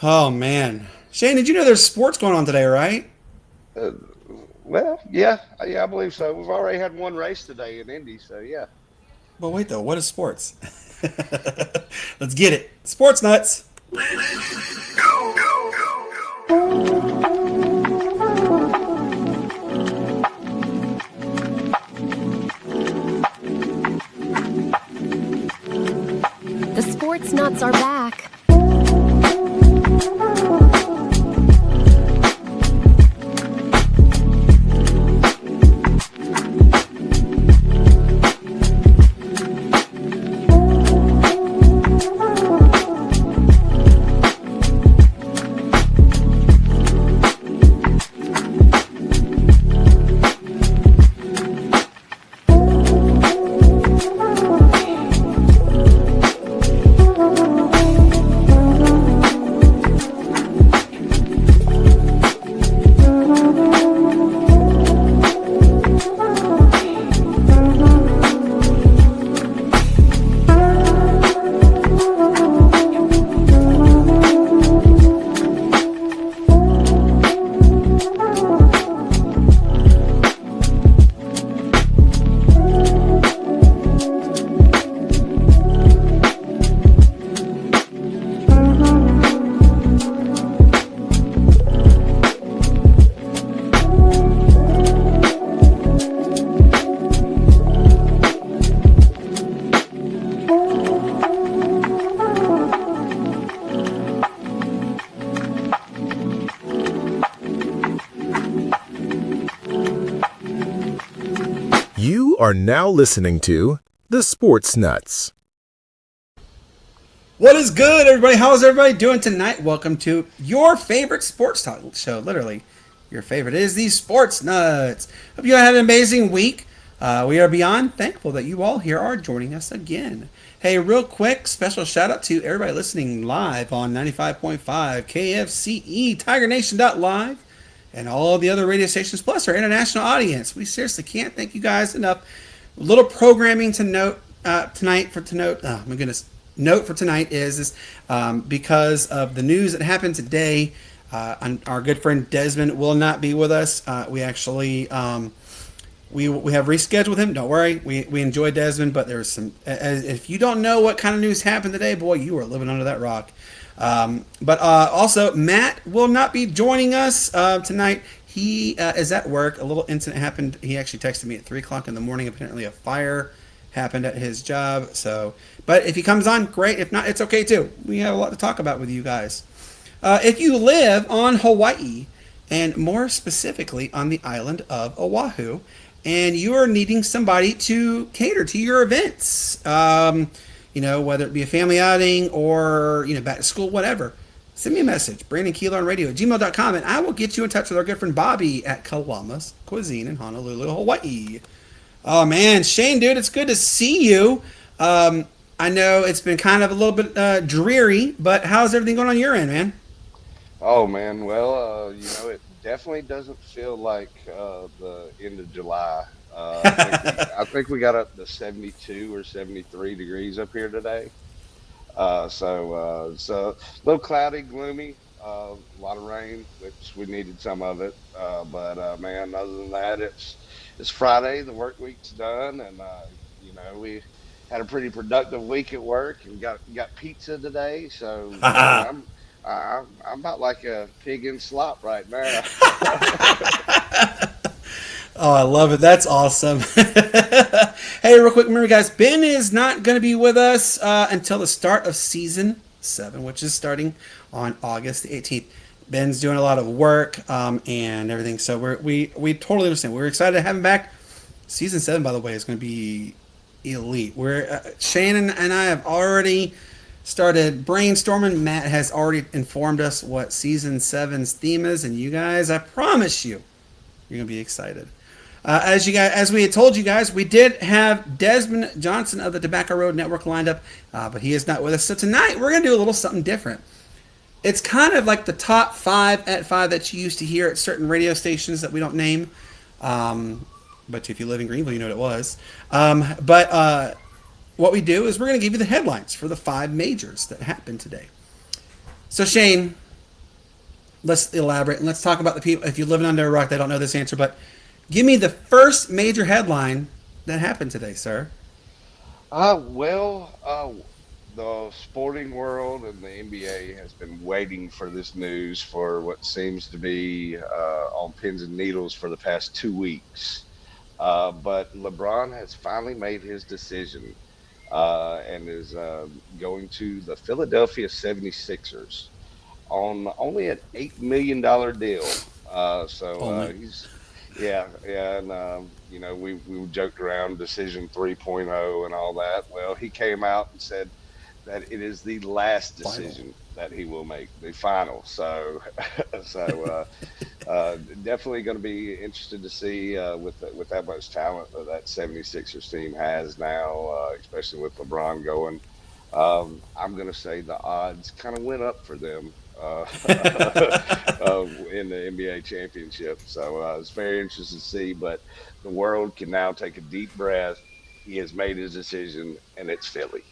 Oh man, Shane, did you know there's sports going on today, right? Uh, well, yeah, I believe so. We've already had one race today in Indy, so yeah. But wait though, what is sports? Let's get it. Sports nuts. The Sportz Nuts are back. You are now listening to the Sportz Nuts. What is good, everybody? How is everybody doing tonight? Welcome to your favorite sports talk show. Literally, your favorite is the Sports Nuts. Hope you had an amazing week. We are beyond thankful that you all here are joining us again. Hey, real quick, special shout out to everybody listening live on 95.5 KFCE, TigerNation.live, and all the other radio stations, plus our international audience. We seriously can't thank you guys enough. A little programming to note tonight for to note. Oh my goodness. Note for tonight is because of the news that happened today. Our good friend Desmond will not be with us. We actually we have rescheduled him. Don't worry, we enjoy Desmond, but there's some. If you don't know what kind of news happened today, boy, you are living under that rock. But also, Matt will not be joining us tonight. He is at work. A little incident happened. He actually texted me at 3 o'clock in the morning. Apparently, a fire happened at his job. So, but if he comes on, great. If not, it's okay too. We have a lot to talk about with you guys. If you live on Hawaii, and more specifically on the island of Oahu, and you are needing somebody to cater to your events, whether it be a family outing or, back to school, whatever, send me a message, Brandon Keeler on radio at gmail.com, and I will get you in touch with our good friend Bobby at Kalama's Cuisine in Honolulu, Hawaii. Oh, man, Shane, dude, it's good to see you. I know it's been kind of a little bit dreary, but how's everything going on your end, man? Oh man, well, it definitely doesn't feel like the end of July. I think we got up to 72 or 73 degrees up here today. So a little cloudy, gloomy, a lot of rain, which we needed some of it. But man, other than that, it's Friday. The work week's done, and we had a pretty productive week at work, and got pizza today. So man, I'm about like a pig in slop right now. Oh, I love it. That's awesome. Hey, real quick, remember, guys, Ben is not going to be with us until the start of season 7, which is starting on August the 18th. Ben's doing a lot of work and everything, so we totally understand. We're excited to have him back. Season 7, by the way, is going to be elite. Shannon and I have already started brainstorming. Matt has already informed us what season 7's theme is, and you guys, I promise you, you're gonna be excited. As we had told you guys, we did have Desmond Johnson of the Tobacco Road Network lined up, but he is not with us. So tonight we're gonna do a little something different. It's kind of like the top 5 at 5 that you used to hear at certain radio stations that we don't name. But if you live in Greenville, you know what it was. But what we do is we're going to give you the headlines for the 5 majors that happened today. So Shane, let's elaborate and let's talk about the people. If you're living under a rock, they don't know this answer, but give me the first major headline that happened today, sir. Well, the sporting world and the NBA has been waiting for this news for what seems to be on pins and needles for the past 2 weeks. But LeBron has finally made his decision and is going to the Philadelphia 76ers on only an $8 million deal. Only. He's yeah, and we joked around decision 3.0 and all that. Well, he came out and said that it is the last Final. decision that he will make, the final. So, so definitely going to be interested to see with that much talent that 76ers team has now, especially with LeBron going. I'm going to say the odds kind of went up for them in the NBA championship. So it's very interesting to see. But the world can now take a deep breath. He has made his decision, and it's Philly.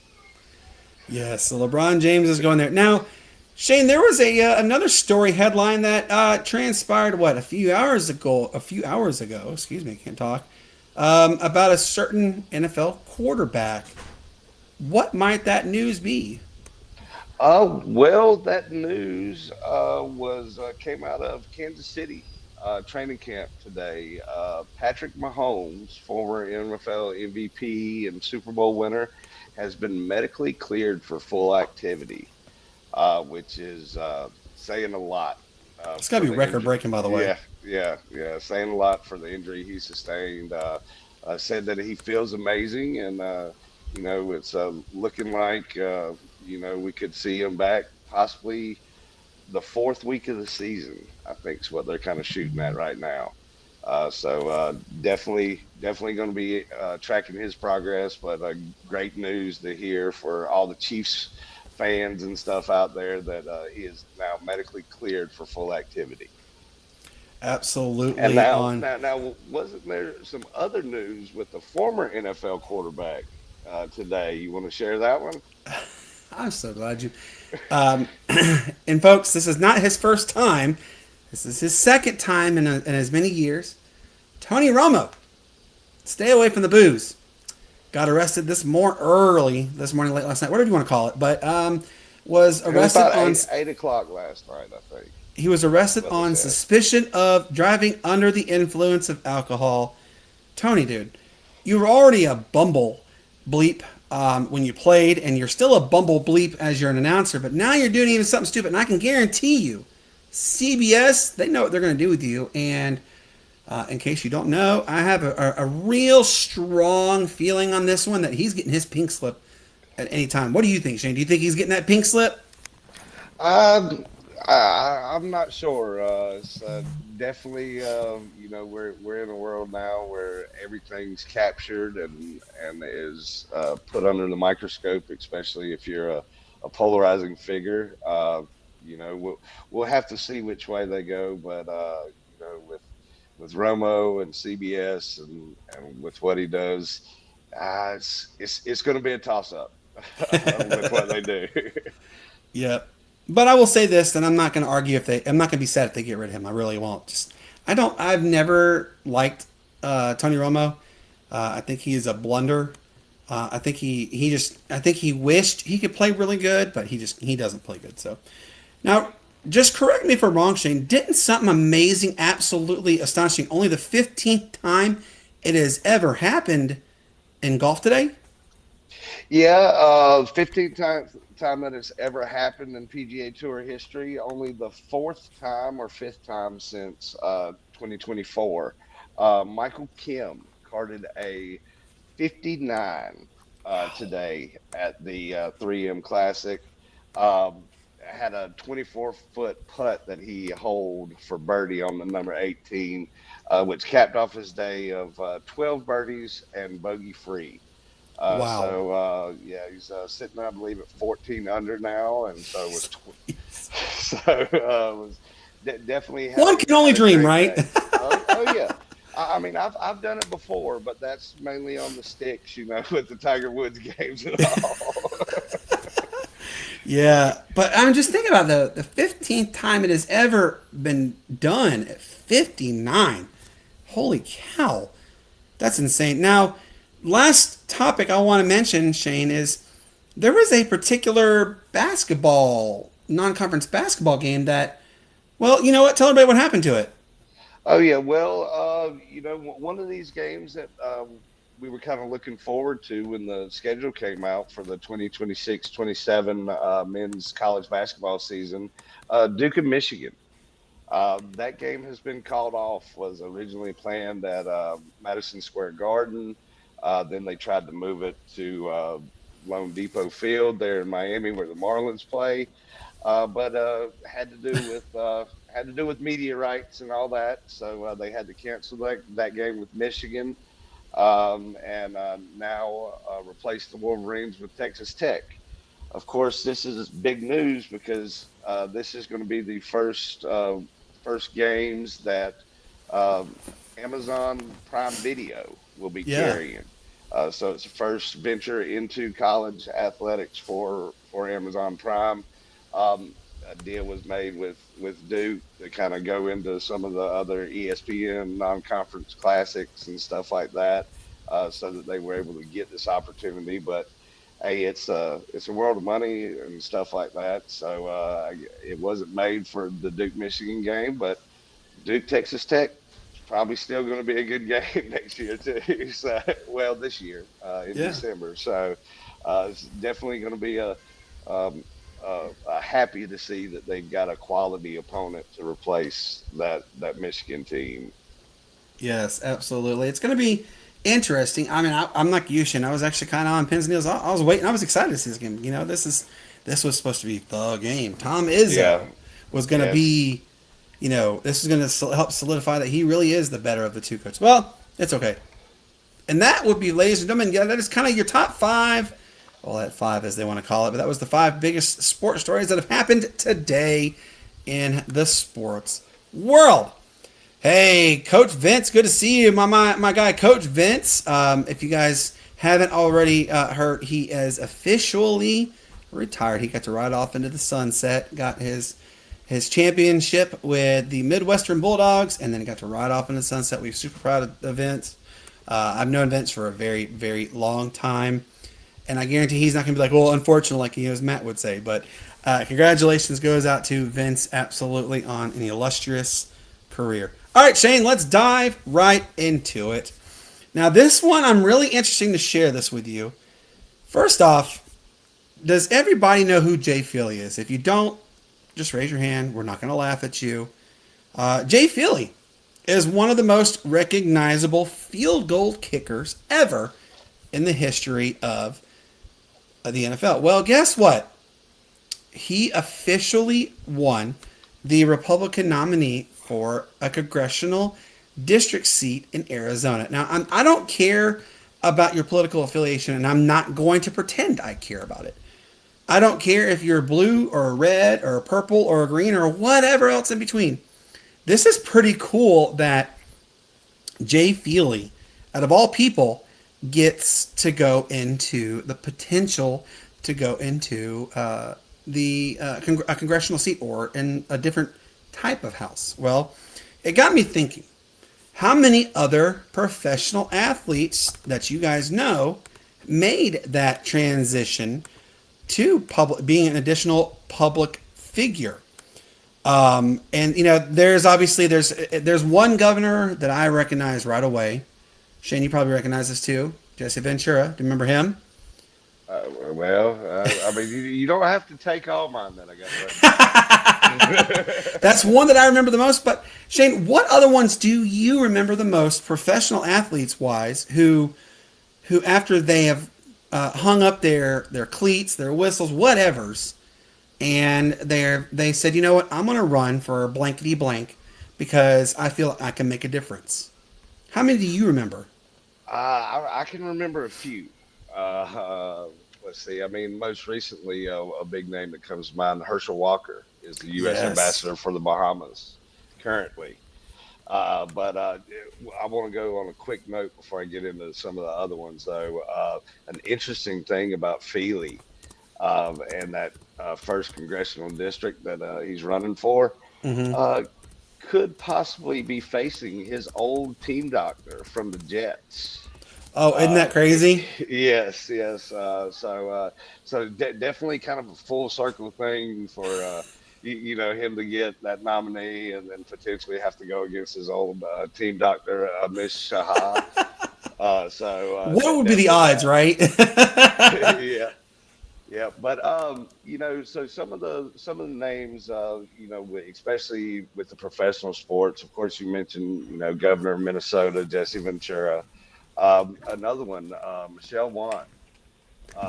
Yes, so LeBron James is going there now. Shane, there was a another story headline that transpired a few hours ago. Excuse me, I can't talk. About a certain NFL quarterback. What might that news be? Well, that news was came out of Kansas City training camp today. Patrick Mahomes, former NFL MVP and Super Bowl winner, has been medically cleared for full activity, which is saying a lot. It's got to be record breaking, by the way. Yeah, saying a lot for the injury he sustained. Said that he feels amazing, and it's looking like we could see him back possibly the fourth week of the season. I think is what they're kind of shooting at right now. Definitely going to be tracking his progress. But great news to hear for all the Chiefs fans and stuff out there that he is now medically cleared for full activity. Absolutely. And now, wasn't there some other news with the former NFL quarterback today? You want to share that one? I'm so glad you. And folks, this is not his first time. This is his second time in as many years. Tony Romo, stay away from the booze. Got arrested this morning, late last night, whatever you want to call it, but was arrested on 8 o'clock last night, I think. He was arrested on suspicion of driving under the influence of alcohol. Tony, dude, you were already a bumble bleep when you played, and you're still a bumble bleep as you're an announcer, but now you're doing even something stupid, and I can guarantee you, CBS, they know what they're going to do with you, and in case you don't know, I have a real strong feeling on this one that he's getting his pink slip at any time. What do you think, Shane? Do you think he's getting that pink slip? I'm not sure. It's definitely, we're in a world now where everything's captured and is put under the microscope, especially if you're a polarizing figure. We'll have to see which way they go, but with Romo and CBS and with what he does, it's going to be a toss up with what they do. Yep. But I will say this, and I'm not going to argue I'm not going to be sad if they get rid of him. I really won't. I've never liked Tony Romo. I think he is a blunder. I think he wished he could play really good, but he doesn't play good. So now, just correct me if I'm wrong, Shane. Didn't something amazing, absolutely astonishing, only the 15th time it has ever happened in golf today? Yeah, 15th time that it's ever happened in PGA Tour history. Only the fourth time or fifth time since 2024. Michael Kim carded a 59 today at the 3M Classic. Had a 24-foot putt that he holed for birdie on the number 18, which capped off his day of 12 birdies and bogey free. Wow. So he's sitting, I believe, at 14 under now, and so was definitely one can only dream, right? oh yeah. I mean, I've done it before, but that's mainly on the sticks, with the Tiger Woods games and all. Yeah, but I'm just thinking about the 15th time it has ever been done at 59. Holy cow. That's insane. Now, last topic I want to mention, Shane, is there was a particular non-conference basketball game that, well, you know what? Tell everybody what happened to it. Oh yeah, well, one of these games that we were kind of looking forward to when the schedule came out for the 2026-27 men's college basketball season, Duke and Michigan. That game has been called off. Was originally planned at Madison Square Garden. Then they tried to move it to Lone Depot Field there in Miami, where the Marlins play. But had to do with media rights and all that. So they had to cancel that game with Michigan, and now replace the Wolverines with Texas Tech. Of course, this is big news because this is going to be the first games that um, Amazon Prime Video will be Yeah. carrying. So it's the first venture into college athletics for Amazon Prime. A deal was made with Duke to kind of go into some of the other ESPN non-conference classics and stuff like that, so that they were able to get this opportunity. But hey, it's a world of money and stuff like that. So it wasn't made for the Duke Michigan game, but Duke Texas Tech is probably still going to be a good game next year too. So well, this year in Yeah. December. So it's definitely going to be um, happy to see that they've got a quality opponent to replace that Michigan team. Yes, absolutely. It's going to be interesting. I mean, I'm like you, Shane. I was actually kind of on pins and needles. I was waiting. I was excited to see this game. This was supposed to be the game. Tom Yeah. Izzo was going to Yes. be, this is going to help solidify that he really is the better of the two coaches. Well, it's okay. And that would be, ladies and gentlemen, yeah, that is kind of your top five. Well, at five as they want to call it, but that was the five biggest sports stories that have happened today in the sports world. Hey, Coach Vince, good to see you, my guy, Coach Vince. If you guys haven't already heard, he is officially retired. He got to ride off into the sunset, got his championship with the Midwestern Bulldogs, and then he got to ride off into the sunset. We're super proud of Vince. I've known Vince for a very, very long time, and I guarantee he's not going to be like, well, unfortunately, like as Matt would say. But congratulations goes out to Vince, absolutely, on an illustrious career. All right, Shane, let's dive right into it. Now, this one, I'm really interested to share this with you. First off, does everybody know who Jay Feely is? If you don't, just raise your hand. We're not going to laugh at you. Jay Feely is one of the most recognizable field goal kickers ever in the history of the NFL. Well, guess what? He officially won the Republican nominee for a congressional district seat in Arizona. Now, I don't care about your political affiliation, and I'm not going to pretend I care about it. I don't care if you're blue or red or purple or green or whatever else in between. This is pretty cool that Jay Feely, out of all people, gets to go into the potential to go into a congressional seat or in a different type of house. Well, it got me thinking, how many other professional athletes that you guys know made that transition to public, being an additional public figure? And there's obviously there's one governor that I recognize right away. Shane, you probably recognize this too. Jesse Ventura. Do you remember him? I mean, you don't have to take all mine that I got right. That's one that I remember the most. But Shane, what other ones do you remember the most, professional athletes wise, who after they have hung up their cleats, their whistles, whatever's, and they said, you know what, I'm going to run for blankety blank because I feel I can make a difference. How many do you remember? I can remember a few. Let's see. I mean, most recently, a big name that comes to mind, Herschel Walker, is the U.S. Yes. ambassador for the Bahamas currently. But I want to go on a quick note before I get into some of the other ones, though. An interesting thing about Feely, and that first congressional district that he's running for, Hmm. uh, could possibly be facing his old team doctor from the Jets. Oh, isn't that crazy? Yes, yes. Definitely kind of a full circle thing for him to get that nominee and then potentially have to go against his old team doctor, Miss Shah. What would be the Definitely odds, that. right? Yeah, yeah. But so some of the names, especially with the professional sports. Of course, you mentioned Governor of Minnesota, Jesse Ventura. Another one, Michelle Wan,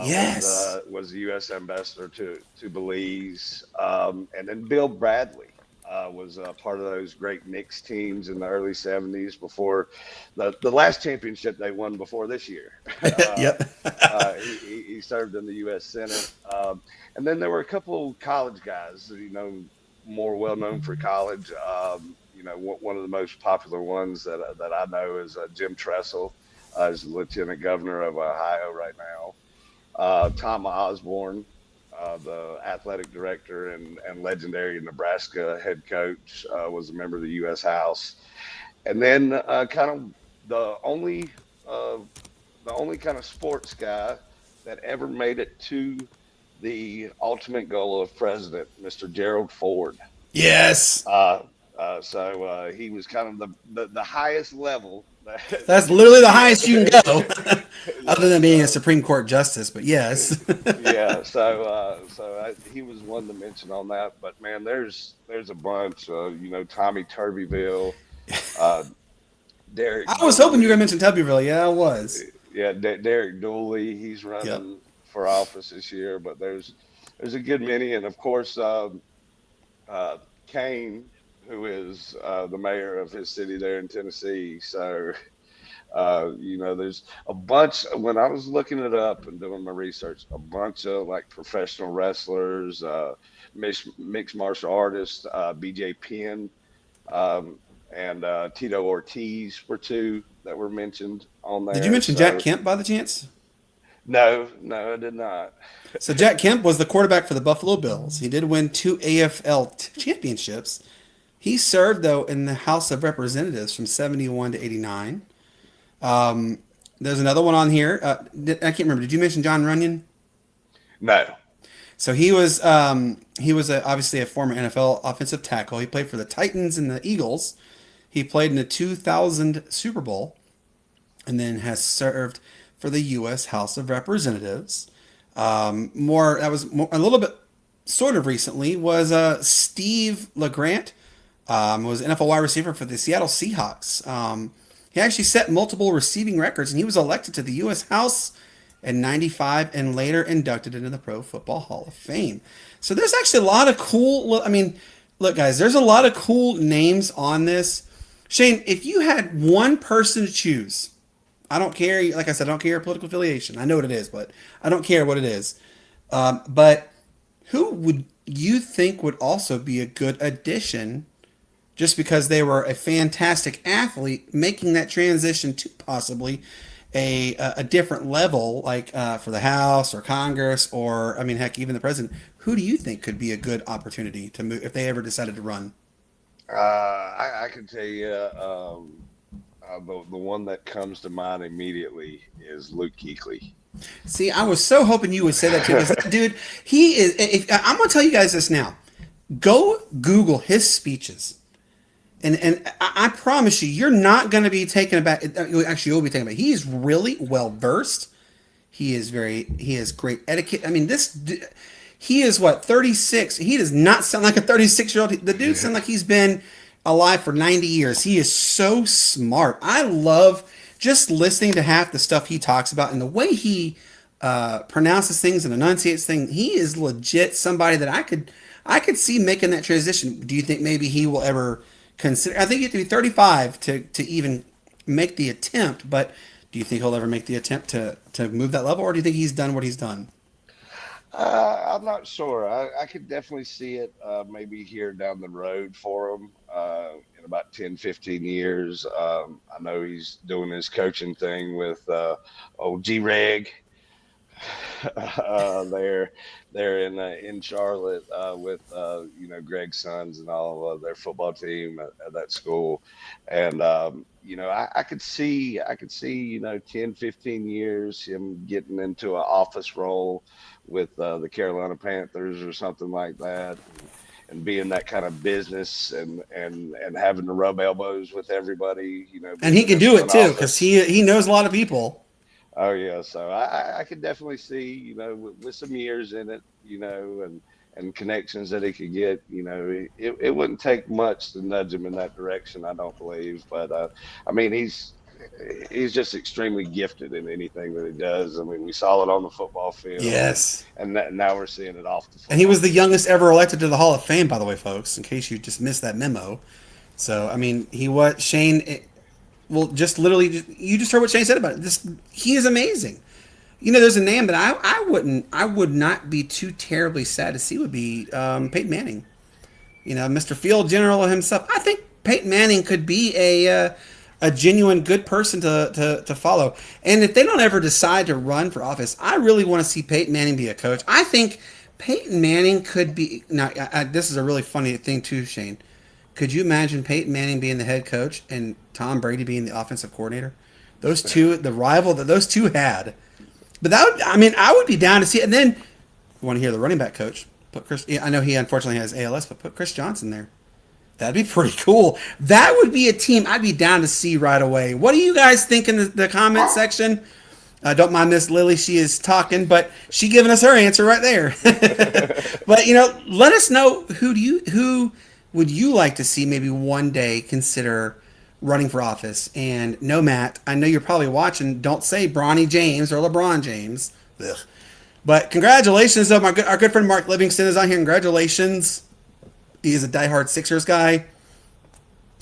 Yes. was the U.S. ambassador to Belize, and then Bill Bradley was part of those great Knicks teams in the early '70s before the last championship they won before this year. Yep. He served in the U.S. Senate, and then there were a couple college guys, more well known for college. One of the most popular ones that I know is Jim Tressel, is the Lieutenant Governor of Ohio right now. Tom Osborne, the athletic director and legendary Nebraska head coach, was a member of the U.S. House, and then kind of the only uh, the only kind of sports guy that ever made it to the ultimate goal of president, Mr. Gerald Ford. Yes. Uh, he was kind of the highest level that, That's that you literally could the highest you get. can go, other Yeah, than being a Supreme Court justice. But yes. yeah. He was one to mention on that. But man, there's a bunch. Tommy Tuberville, uh, I Derek was hoping you were Dooley. going to mention Tubbyville. Yeah, I was. Yeah, Derek Dooley. He's Yep. running for office this year. But there's a good many, and of course, uh, Kane, who is the mayor of his city there in Tennessee. So, there's a bunch. When I was looking it up and doing my research, a bunch of like professional wrestlers, mixed martial artists, BJ Penn, um, and Tito Ortiz were two that were mentioned on Did you there. mention Jack So, Kemp by the chance? no, no, I did not. So Jack Kemp was the quarterback for the Buffalo Bills. He did win two AFL championships. He served though in the House of Representatives from 71 to 89. Um, there's another one on here. I can't remember. Did you mention John Runyon? No. So he was obviously a former NFL offensive tackle. He played for the Titans and the Eagles. He played in the 2000 Super Bowl, and then has served for the U.S. House of Representatives. More that was more, a little bit sort of recently was Steve LeGrant, was NFL wide receiver for the Seattle Seahawks. He actually set multiple receiving records, and he was elected to the U.S. House in '95 and later inducted into the Pro Football Hall of Fame. So there's actually a lot of cool. I mean, look, guys, there's a lot of cool names on this. Shane, if you had one person to choose, I don't care. Like I said, I don't care your political affiliation. I know what it is, but I don't care what it is. But who would you think would also be a good addition just because they were a fantastic athlete making that transition to possibly a different level, like for the House or Congress or, I mean, heck, even the president? Who do you think could be a good opportunity to move if they ever decided to run? I can tell you, the one that comes to mind immediately is Luke Kuechly. See, I was so hoping you would say that too, because that dude, he is. I'm going to tell you guys this now. Go Google his speeches, and I promise you, you're not going to be taken aback. Actually, you'll be taken aback. He's really well versed. He has great etiquette. I mean, he is what, 36. He does not sound like a 36-year-old. The dude sounds like he's been alive for 90 years. He is so smart. I love just listening to half the stuff he talks about and the way he pronounces things and enunciates things. He is legit somebody that I could see making that transition. Do you think maybe he will ever consider? I think you have to be 35 to even make the attempt, but do you think he'll ever make the attempt to move that level, or do you think he's done what he's done? I'm not sure. I could definitely see it maybe here down the road for him in about 10, 15 years. I know he's doing his coaching thing with old G Reg, They're in Charlotte with Greg's sons and all of their football team at that school, and I could see 10, 15 years him getting into an office role with the Carolina Panthers or something like that. And being that kind of business and having to rub elbows with everybody, And he can do it too because he knows a lot of people. Oh yeah, so I could definitely see, with some years in it, and connections that he could get, it wouldn't take much to nudge him in that direction, I don't believe. But I mean, he's just extremely gifted in anything that he does. I mean, we saw it on the football field. Yes. And now we're seeing it off the field. And he was the youngest ever elected to the Hall of Fame, by the way, folks, in case you just missed that memo. So, I mean, Shane. Well, just literally, you just heard what Shane said about it. He is amazing. There's a name that I would not be too terribly sad to see would be Peyton Manning. Mr. Field General himself. I think Peyton Manning could be a genuine good person to follow. And if they don't ever decide to run for office, I really want to see Peyton Manning be a coach. I think Peyton Manning could be. Now, this is a really funny thing too, Shane. Could you imagine Peyton Manning being the head coach and Tom Brady being the offensive coordinator? Those two, the rival that those two had. But I would be down to see it. And then, you want to hear the running back coach? Put Chris. I know he unfortunately has ALS, but put Chris Johnson there. That'd be pretty cool. That would be a team I'd be down to see right away. What do you guys think in the comment section? Don't mind Miss Lily. She is talking, but she giving us her answer right there. But, let us know who would you like to see maybe one day consider running for office? And no, Matt, I know you're probably watching. Don't say Bronny James or LeBron James. Ugh. But congratulations, though. Our good friend Mark Livingston is on here. Congratulations. He is a diehard Sixers guy.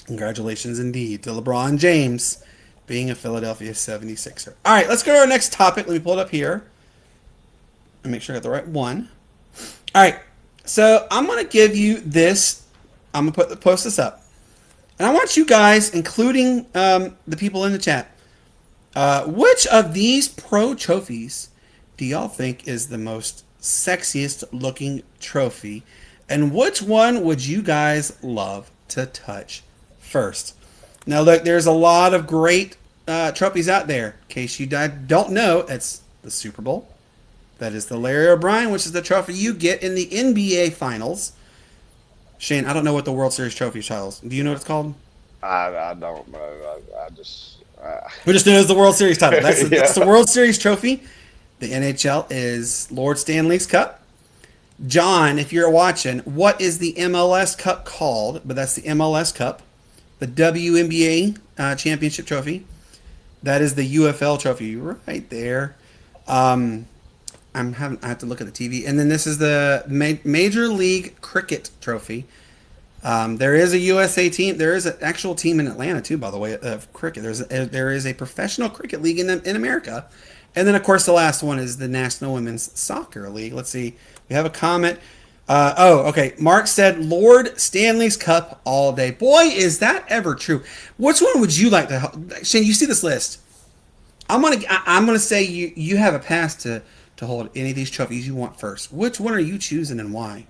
Congratulations indeed to LeBron James being a Philadelphia 76er. All right, let's go to our next topic. Let me pull it up here and make sure I got the right one. All right, so I'm going to give you this. I'm going to post this up. And I want you guys, including the people in the chat, which of these pro trophies do y'all think is the most sexiest looking trophy? And which one would you guys love to touch first? Now, look, there's a lot of great trophies out there. In case you don't know, it's the Super Bowl. That is the Larry O'Brien, which is the trophy you get in the NBA Finals. Shane, I don't know what the World Series trophy is. Do you know what it's called? I don't know. We just know it's the World Series title. That's Yeah. the World Series trophy. The NHL is Lord Stanley's Cup. John, if you're watching, what is the MLS Cup called? But that's the MLS Cup. The WNBA Championship Trophy. That is the UFL Trophy right there. I have to look at the TV. And then this is the Major League Cricket Trophy. There is a USA team. There is an actual team in Atlanta too, by the way, of cricket. There is a professional cricket league in America. And then, of course, the last one is the National Women's Soccer League. Let's see. We have a comment. Okay. Mark said Lord Stanley's Cup all day. Boy, is that ever true. Which one would you like to... Shane, you see this list. I'm gonna say you have a pass to hold any of these trophies you want first. Which one are you choosing and why?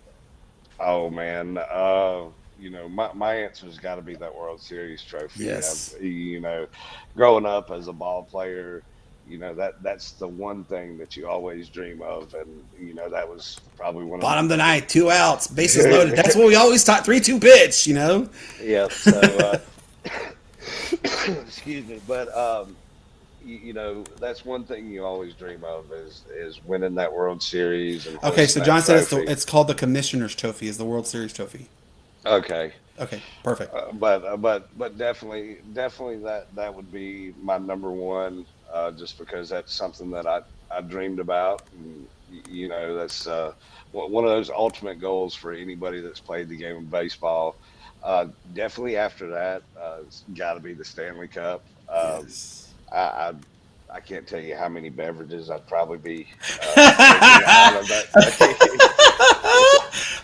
Oh, man. My answer's got to be that World Series trophy. Yes. Growing up as a ball player, that's the one thing that you always dream of. And, that was probably one of Bottom of the ninth, 2 outs, bases loaded. That's what we always taught, 3-2 pitch, Yeah. So, excuse me. But, that's one thing you always dream of is winning that World Series. And okay, so John said it's called the Commissioner's Trophy, is the World Series trophy. Okay. Okay, perfect. But definitely that would be my number one, just because that's something that I dreamed about. And, that's one of those ultimate goals for anybody that's played the game of baseball. Definitely after that, it's got to be the Stanley Cup. Yes. I can't tell you how many beverages I'd probably be out of that.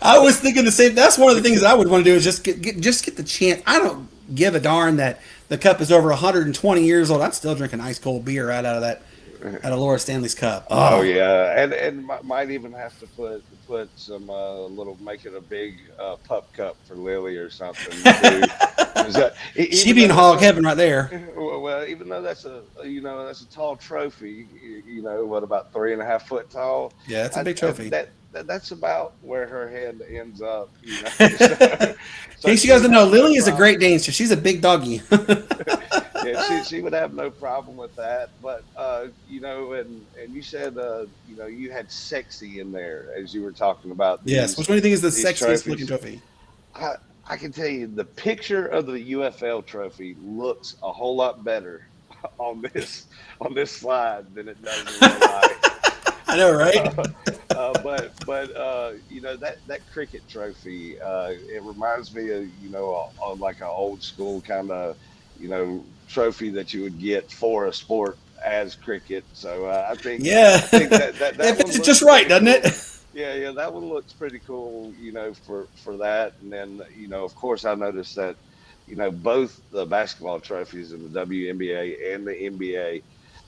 I was thinking the same. That's one of the things I would want to do is just get the chance. I don't give a darn that the cup is over 120 years old. I'd still drink an ice cold beer right out of that at a Laura Stanley's Cup. Oh Oh, yeah, and might even have to put some little make it a big pup cup for Lily or something too. 'Cause she even being though that's hog a heaven right there. well, even though that's that's a tall trophy, what about 3.5 foot tall? Yeah, it's a big I, trophy. that's about where her head ends up. In So case you she guys would don't know, have no Lily is a problem. Great Dane, so she's a big doggy. Yeah, she would have no problem with that. But and you said you had sexy in there as you were talking about Yes. Which one do you think is the these sexiest looking trophies. trophy? I I can tell you the picture of the UFL trophy looks a whole lot better on this slide than it does in real life. I know, right? But that cricket trophy, it reminds me of like an old school kind of trophy that you would get for a sport as cricket. So Yeah. I think that It one fits it looks just right, pretty doesn't cool. it? Yeah, that one looks pretty cool. For that, and then of course I noticed that both the basketball trophies in the WNBA and the NBA,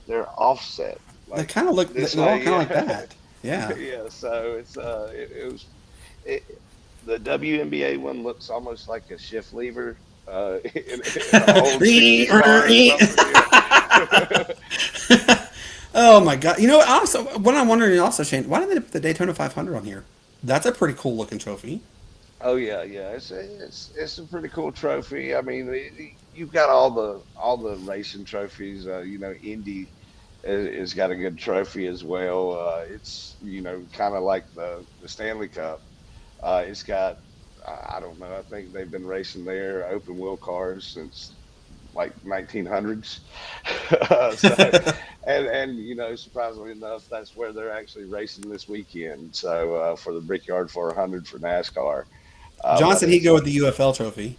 they're offset They like kind of look. this They're all way. kind of like Yeah. that. Yeah. Yeah, so it was it, the WNBA one looks almost like a shift lever in an old '60s car or something. Yeah. Oh my God! You know, also what I'm wondering also, Shane, why did they put the Daytona 500 on here? That's a pretty cool looking trophy. Oh yeah. It's a pretty cool trophy. I mean, you've got all the racing trophies. Indy has got a good trophy as well. It's kind of like the Stanley Cup. It's got I don't know. I think they've been racing their open wheel cars since like 1900s. So and surprisingly enough, that's where they're actually racing this weekend. So for the Brickyard 400 for NASCAR. But Johnson, he it's go with the UFL trophy.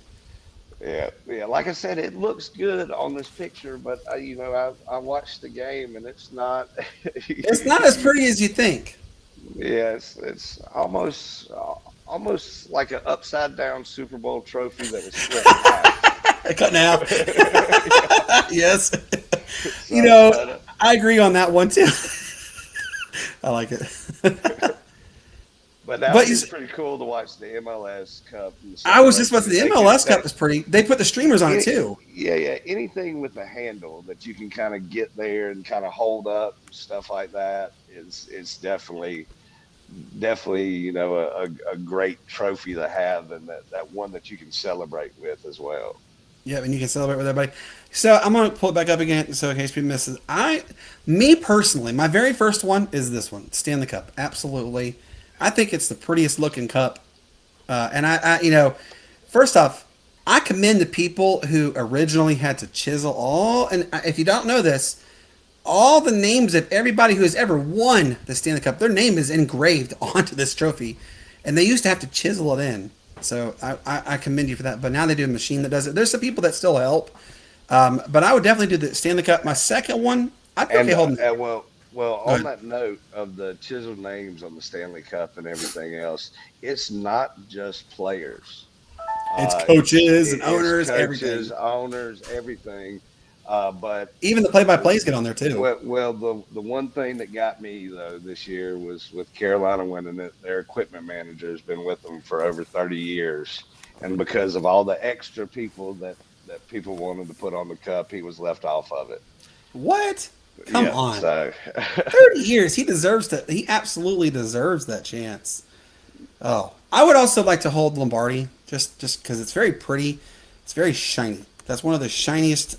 yeah. Like I said, it looks good on this picture, but I watched the game and it's not. It's not as pretty as you think. Yeah, it's almost like an upside down Super Bowl trophy that was split in half. Cut in half. Yes. You So, know, but I agree on that one too. I like it. but that But was you, just pretty cool to watch the MLS Cup and the I was just celebration about to that say the they can MLS Cup that is pretty. They put the streamers on it any, too. yeah, anything with a handle that you can kind of get there and kind of hold up stuff like that is definitely a great trophy to have, and that one that you can celebrate with as well. Yeah, and you can celebrate with everybody. So I'm gonna pull it back up again, so in case we miss it. Me personally, my very first one is this one, Stanley Cup. Absolutely, I think it's the prettiest looking cup. And first off, I commend the people who originally had to chisel all. And if you don't know this, all the names of everybody who has ever won the Stanley Cup, their name is engraved onto this trophy, and they used to have to chisel it in. So I commend you for that. But now they do a machine that does it. There's some people that still help, but I would definitely do the Stanley Cup. My second one, I'd be okay And holding. well, Go on ahead. that note of the chiseled names on the Stanley Cup and everything else, it's not just players. It's It's coaches and it's owners, coaches, everything. owners, everything. But Even the play-by-plays get on there too. the one thing that got me though this year was with Carolina winning it. Their equipment manager has been with them for over 30 years, and because of all the extra people that people wanted to put on the cup, he was left off of it. What? Come Yeah, on. so 30 years. He deserves that. He absolutely deserves that chance. Oh, I would also like to hold Lombardi just because it's very pretty. It's very shiny. That's one of the shiniest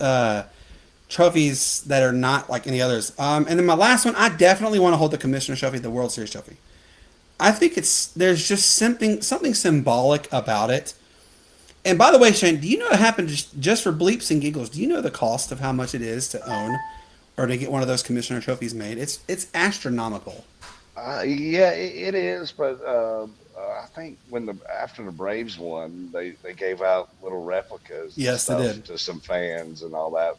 trophies that are not like any others. And then my last one, I definitely want to hold the Commissioner's Trophy, the World Series Trophy. I think there's just something symbolic about it. And by the way, Shane, do you know what happened just for bleeps and giggles? Do you know the cost of how much it is to own or to get one of those Commissioner trophies made? It's astronomical. yeah, it is. But I think after the Braves won, they gave out little replicas and Yes, they stuff did. to some fans and all that.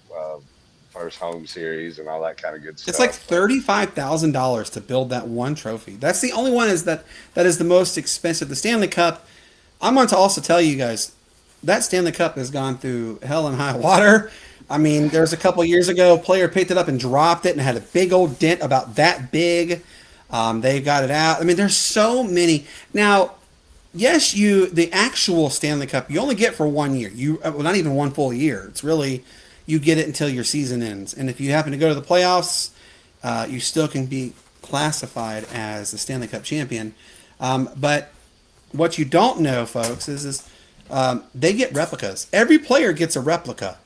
First home series and all that kind of good It's like stuff. But $35,000 to build that one trophy. That's the only one that is the most expensive. The Stanley Cup. I'm going to also tell you guys that Stanley Cup has gone through hell and high water. I mean, there's a couple years ago, a player picked it up and dropped it and had a big old dent about that big. They got it out. I mean, there's so many. Now, yes, the actual Stanley Cup you only get for 1 year. Well, not even one full year. It's really you get it until your season ends. And if you happen to go to the playoffs, you still can be classified as the Stanley Cup champion. But what you don't know, folks, is they get replicas. Every player gets a replica,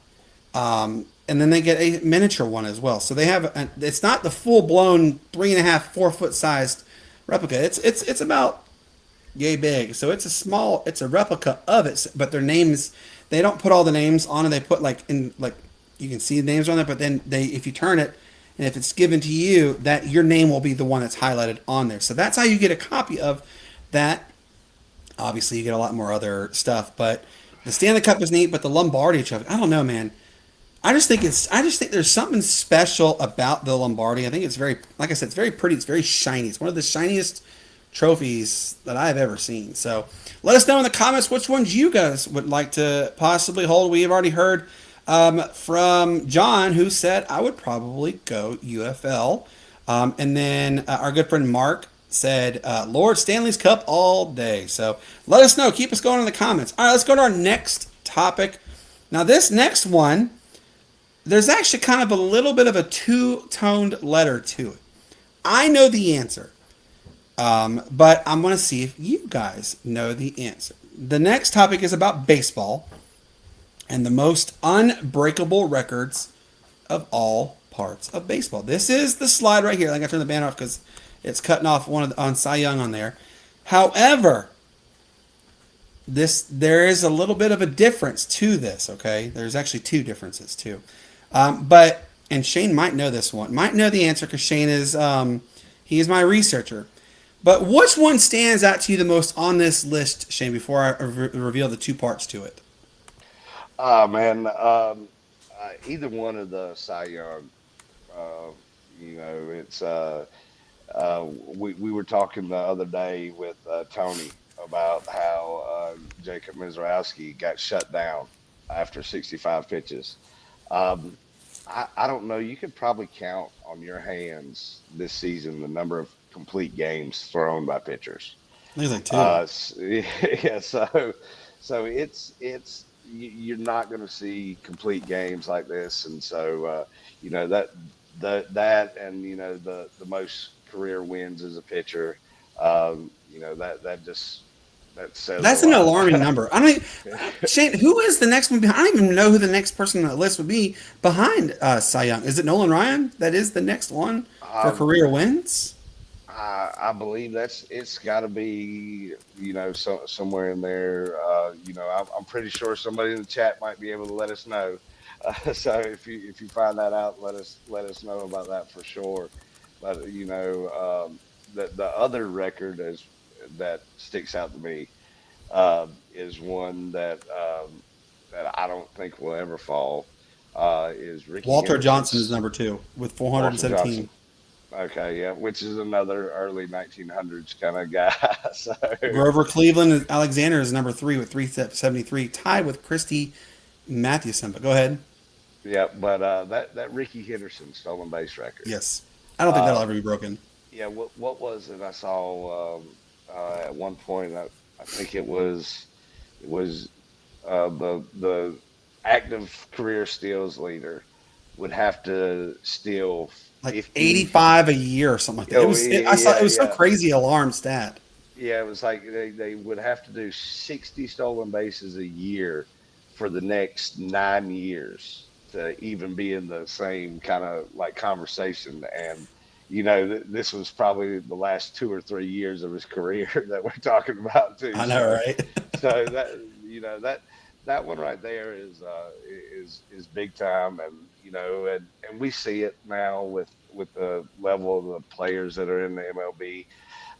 and then they get a miniature one as well. So they have it's not the full blown 3.5, 4 foot sized replica. It's about yay big. So it's a replica of it, but their names, they don't put all the names on it. They put you can see the names on it, but then if you turn it and if it's given to you, that your name will be the one that's highlighted on there. So that's how you get a copy of that. Obviously you get a lot more other stuff, but the Stanley Cup is neat, but the Lombardi trophy, I don't know, man. I just think there's something special about the Lombardi. I think it's very, like I said, it's very pretty. It's very shiny. It's one of the shiniest trophies that I've ever seen. So let us know in the comments which ones you guys would like to possibly hold. We have already heard from John, who said I would probably go UFL. And then our good friend Mark said Lord Stanley's Cup all day. So let us know. Keep us going in the comments. All right, let's go to our next topic. Now this next one, there's actually kind of a little bit of a two-toned letter to it. I know the answer. But I'm going to see if you guys know the answer. The next topic is about baseball and the most unbreakable records of all parts of baseball. This is the slide right here. I got to turn the band off because it's cutting off on Cy Young on there. However, there is a little bit of a difference to this, okay? There's actually two differences too. And Shane might know this one. Might know the answer because Shane is he is my researcher. But which one stands out to you the most on this list, Shane, before I reveal the two parts to it? Man, either one of the Cy Young, it's we were talking the other day with Tony about how Jacob Mizrowski got shut down after 65 pitches. I don't know. You could probably count on your hands this season the number of complete games thrown by pitchers. I think it's like two. Yeah. So it's you're not going to see complete games like this, and so that and the most career wins as a pitcher. That says That's an alarming number. Shane, who is the next one behind? I don't even know who the next person on the list would be behind Cy Young. Is it Nolan Ryan? That is the next one for career wins? I believe it's got to be somewhere in there. I'm pretty sure somebody in the chat might be able to let us know. So if you find that out, let us know about that for sure. But the other record that sticks out to me is one that I don't think will ever fall. Is Ricky Walter Henderson's. Johnson is number 2 with 417. Okay, yeah, which is another early 1900s kind of guy. So Grover Cleveland Alexander is number 3 with 373, tied with Christy Mathewson. But go ahead. Yeah, but that Ricky Henderson stolen base record. Yes, I don't think that'll ever be broken. Yeah, what was it? I saw at one point. I think it was the active career steals leader would have to steal like 50, 85 a year or something like that. It was so crazy alarm stat. Yeah, it was like they would have to do 60 stolen bases a year for the next 9 years to even be in the same kind of like conversation. And this was probably the last 2 or 3 years of his career that we're talking about too. I know, right? So that one right there is big time, and and we see it now with the level of the players that are in the MLB.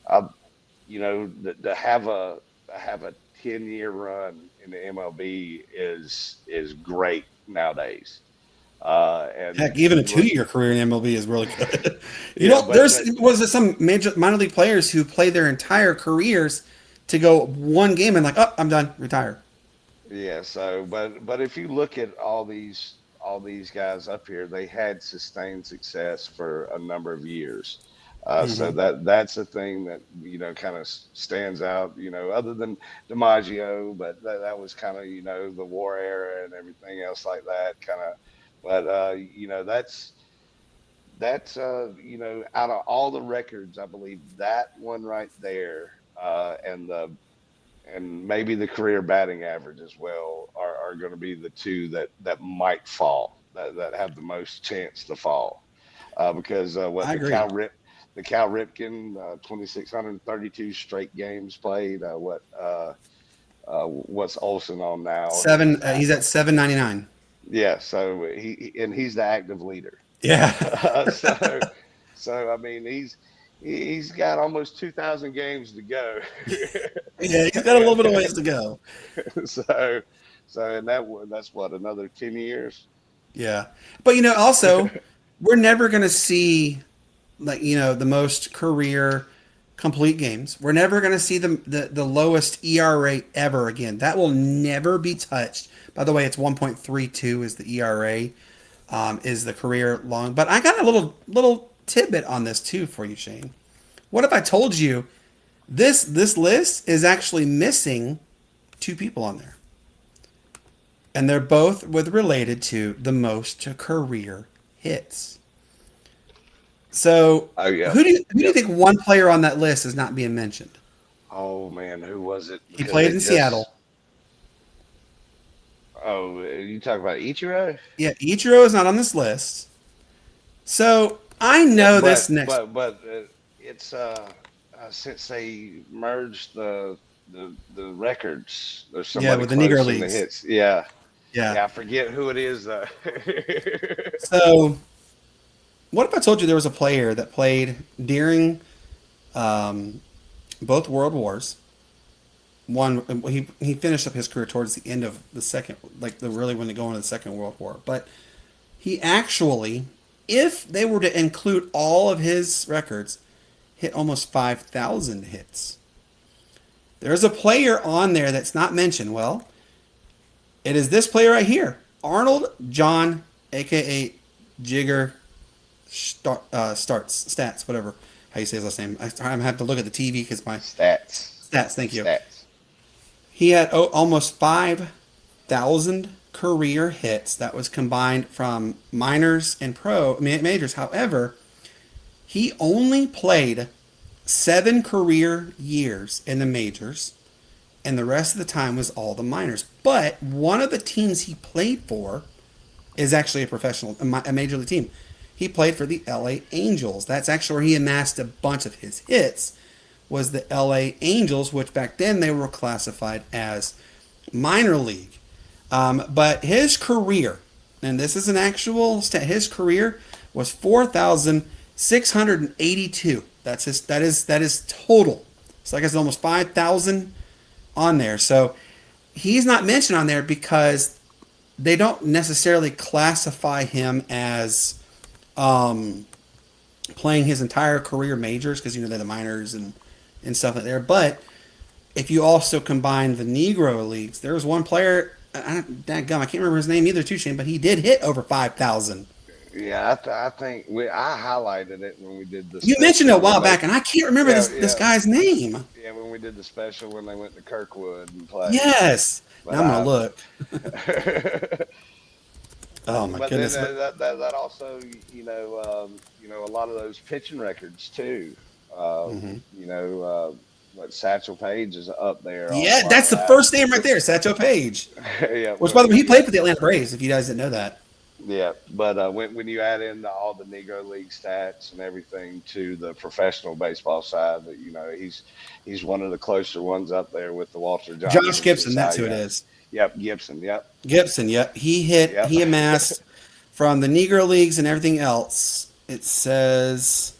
To have a 10-year run in the MLB is great nowadays. And heck, even a 2-year career in MLB is really good. Was it some minor league players who play their entire careers to go one game and I'm done, retire. Yeah. So, but if you look at all these all these guys up here, they had sustained success for a number of years. So Hmm. that's a thing that kind of stands out. Other than DiMaggio, but that was kind of the war era and everything else like that kind of. But that's out of all the records, I believe that one right there, and maybe the career batting average as well are going to be the two that might fall, that have the most chance to fall. Because what I agree. the Cal Ripken, 2,632 straight games played. What's Olson on now? Seven. He's at 799. Yeah, so he's the active leader. Yeah. So I mean he's got almost 2,000 games to go. Yeah, he's got a little bit of ways to go. so and that's what, another 10 years. Yeah, but also, we're never going to see like the most career complete games. We're never going to see the lowest ERA ever again. That will never be touched. By the way, it's 1.32 is the ERA, is the career long. But I got a little tidbit on this too for you, Shane. What if I told you this list is actually missing two people on there, and they're both related to the most career hits. So, Oh yeah. who do you think one player on that list is not being mentioned? Oh man, who was it? He Because played it in just. Seattle. Oh, you talk about Ichiro? Yeah, Ichiro is not on this list. So I know this next. It's since they merged the records, there's Yeah, somebody with the Negro close in the Leagues. hits. Yeah. Yeah. Yeah, I forget who it is though. So what if I told you there was a player that played during um, both World Wars? One, he finished up his career towards the end of the second, like the really when they go into the Second World War. But he actually, if they were to include all of his records, hit almost 5,000 hits. There's a player on there that's not mentioned. Well, it is this player right here, Arnold John, aka Jigger Stats, whatever how you say his last name. I'm have to look at the TV because my Stats. stats. Thank you. Stats. He had almost 5,000 career hits. That was combined from minors and majors. However, he only played 7 career years in the majors, and the rest of the time was all the minors. But one of the teams he played for is actually a major league team. He played for the LA Angels. That's actually where he amassed a bunch of his hits, was the LA Angels, which back then they were classified as minor league. But his career, and this is an actual stat, his career was 4,682. That is total. So I guess almost 5,000 on there. So he's not mentioned on there because they don't necessarily classify him as playing his entire career majors because they're the minors and stuff like there. But if you also combine the Negro Leagues, there was one player, I can't remember his name either, too, Shane, but he did hit over 5,000. Yeah, I think I highlighted it when we did the You special mentioned it a when while they. back, and I can't remember Yeah, this yeah, guy's name. yeah, when we did the special when they went to Kirkwood and played. Yes. But Now I'm going to look. Oh, my but then goodness. that also, a lot of those pitching records too. Mhm. What Satchel Paige is up there on a Yeah, lot of that's the that. first name right there, Satchel Paige. Yeah, Which, by the way, he played for the Atlanta Braves, if you guys didn't know that. yeah. But when you add in all the Negro League stats and everything to the professional baseball side, that he's one of the closer ones up there with the Walter Johnson. Josh Gibson, that's who it is. Yep, Gibson. Yep, Gibson, yep. yep. He amassed from the Negro Leagues and everything else. It says,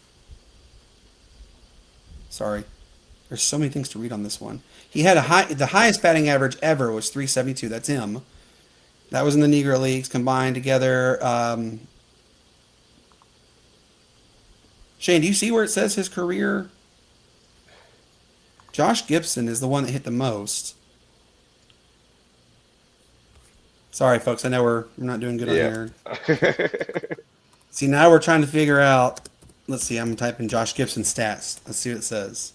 sorry, there's so many things to read on this one. He had the highest batting average ever was 372. That's him. That was in the Negro Leagues combined together. Shane, do you see where it says his career? Josh Gibson is the one that hit the most. Sorry, folks. I know we're not doing good on Yeah. here. See, now we're trying to figure out. Let's see. I'm typing Josh Gibson stats. Let's see what it says.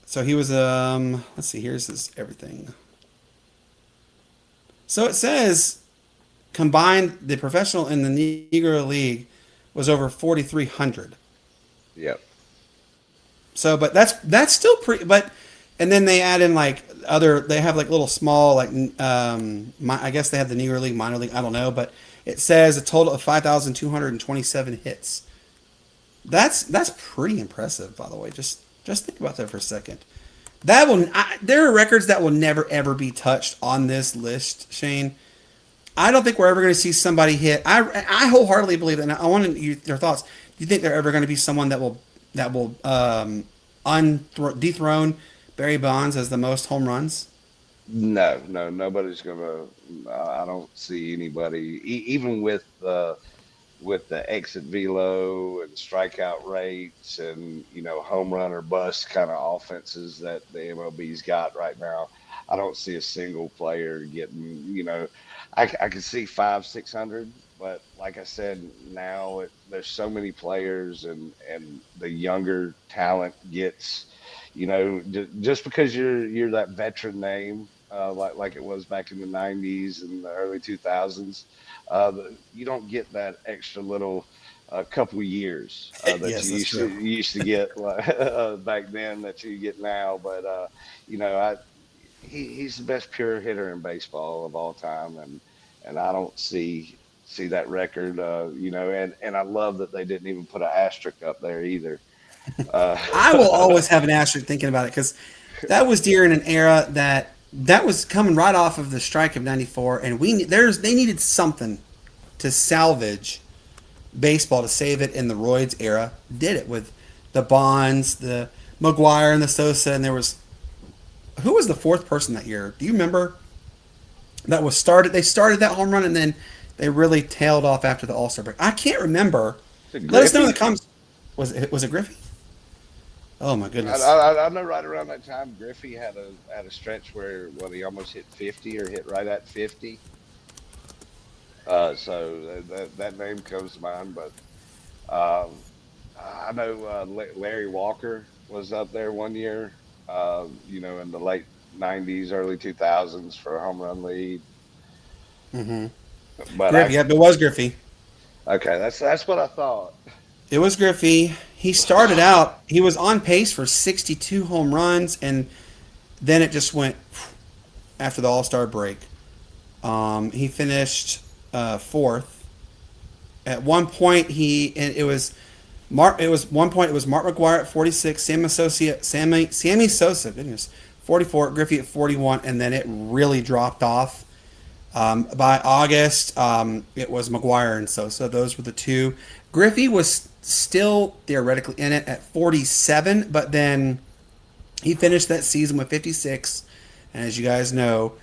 So he was Let's see. Here's this everything. So it says combined the professional and the Negro League was over 4,300. Yep. So, but that's still pretty. But and then they add in like other. They have like little small like I guess they have the Negro League, minor league. I don't know, but it says a total of 5,227 hits. That's pretty impressive, by the way. Just think about that for a second. There are records that will never ever be touched on this list, Shane. I don't think we're ever going to see somebody hit. I wholeheartedly believe that. And I want your thoughts. Do you think there ever going to be someone that will dethrone Barry Bonds as the most home runs? No, no, nobody's gonna. I don't see anybody, even with the exit velo and strikeout rates and home run or bust kind of offenses that the MLB's got right now. I don't see a single player getting. I can see 500, 600, but like I said, now there's so many players and the younger talent gets. Just because you're that veteran name, like it was back in the '90s and the early 2000s, you don't get that extra little couple years that Yes, that's true. you used to get back then that you get now. But he's the best pure hitter in baseball of all time, and I don't see that record. And I love that they didn't even put an asterisk up there either. Uh, I will always have an asterisk thinking about it because that was during an era that was coming right off of the strike of '94, and they needed something to salvage baseball to save it in the Royds era. Did it with the Bonds, the McGuire, and the Sosa, and there was who was the fourth person that year? Do you remember? That was started. They started that home run, and then they really tailed off after the All Star break. I can't remember. is it Let us know in Griffey? the comments. Was it Griffey? Oh my I, goodness. I, I know right around that time Griffey had a stretch where he almost hit 50 or hit right at 50. So that name comes to mind, but um, I know Larry Walker was up there one year. In the late '90s, early 2000s for a home run lead. Mm-hmm. But Griffey. Yep, it was Griffey. okay, that's what I thought. It was Griffey. He started out. He was on pace for 62 home runs, and then it just went after the All Star break. He finished fourth. At one point, it was Mark. It was one point. It was Mark McGuire at 46, Sammy Sosa, goodness, 44, Griffey at 41, and then it really dropped off. By August, it was McGuire and Sosa. Those were the two. Griffey was still theoretically in it at 47, but then he finished that season with 56. And as you guys know,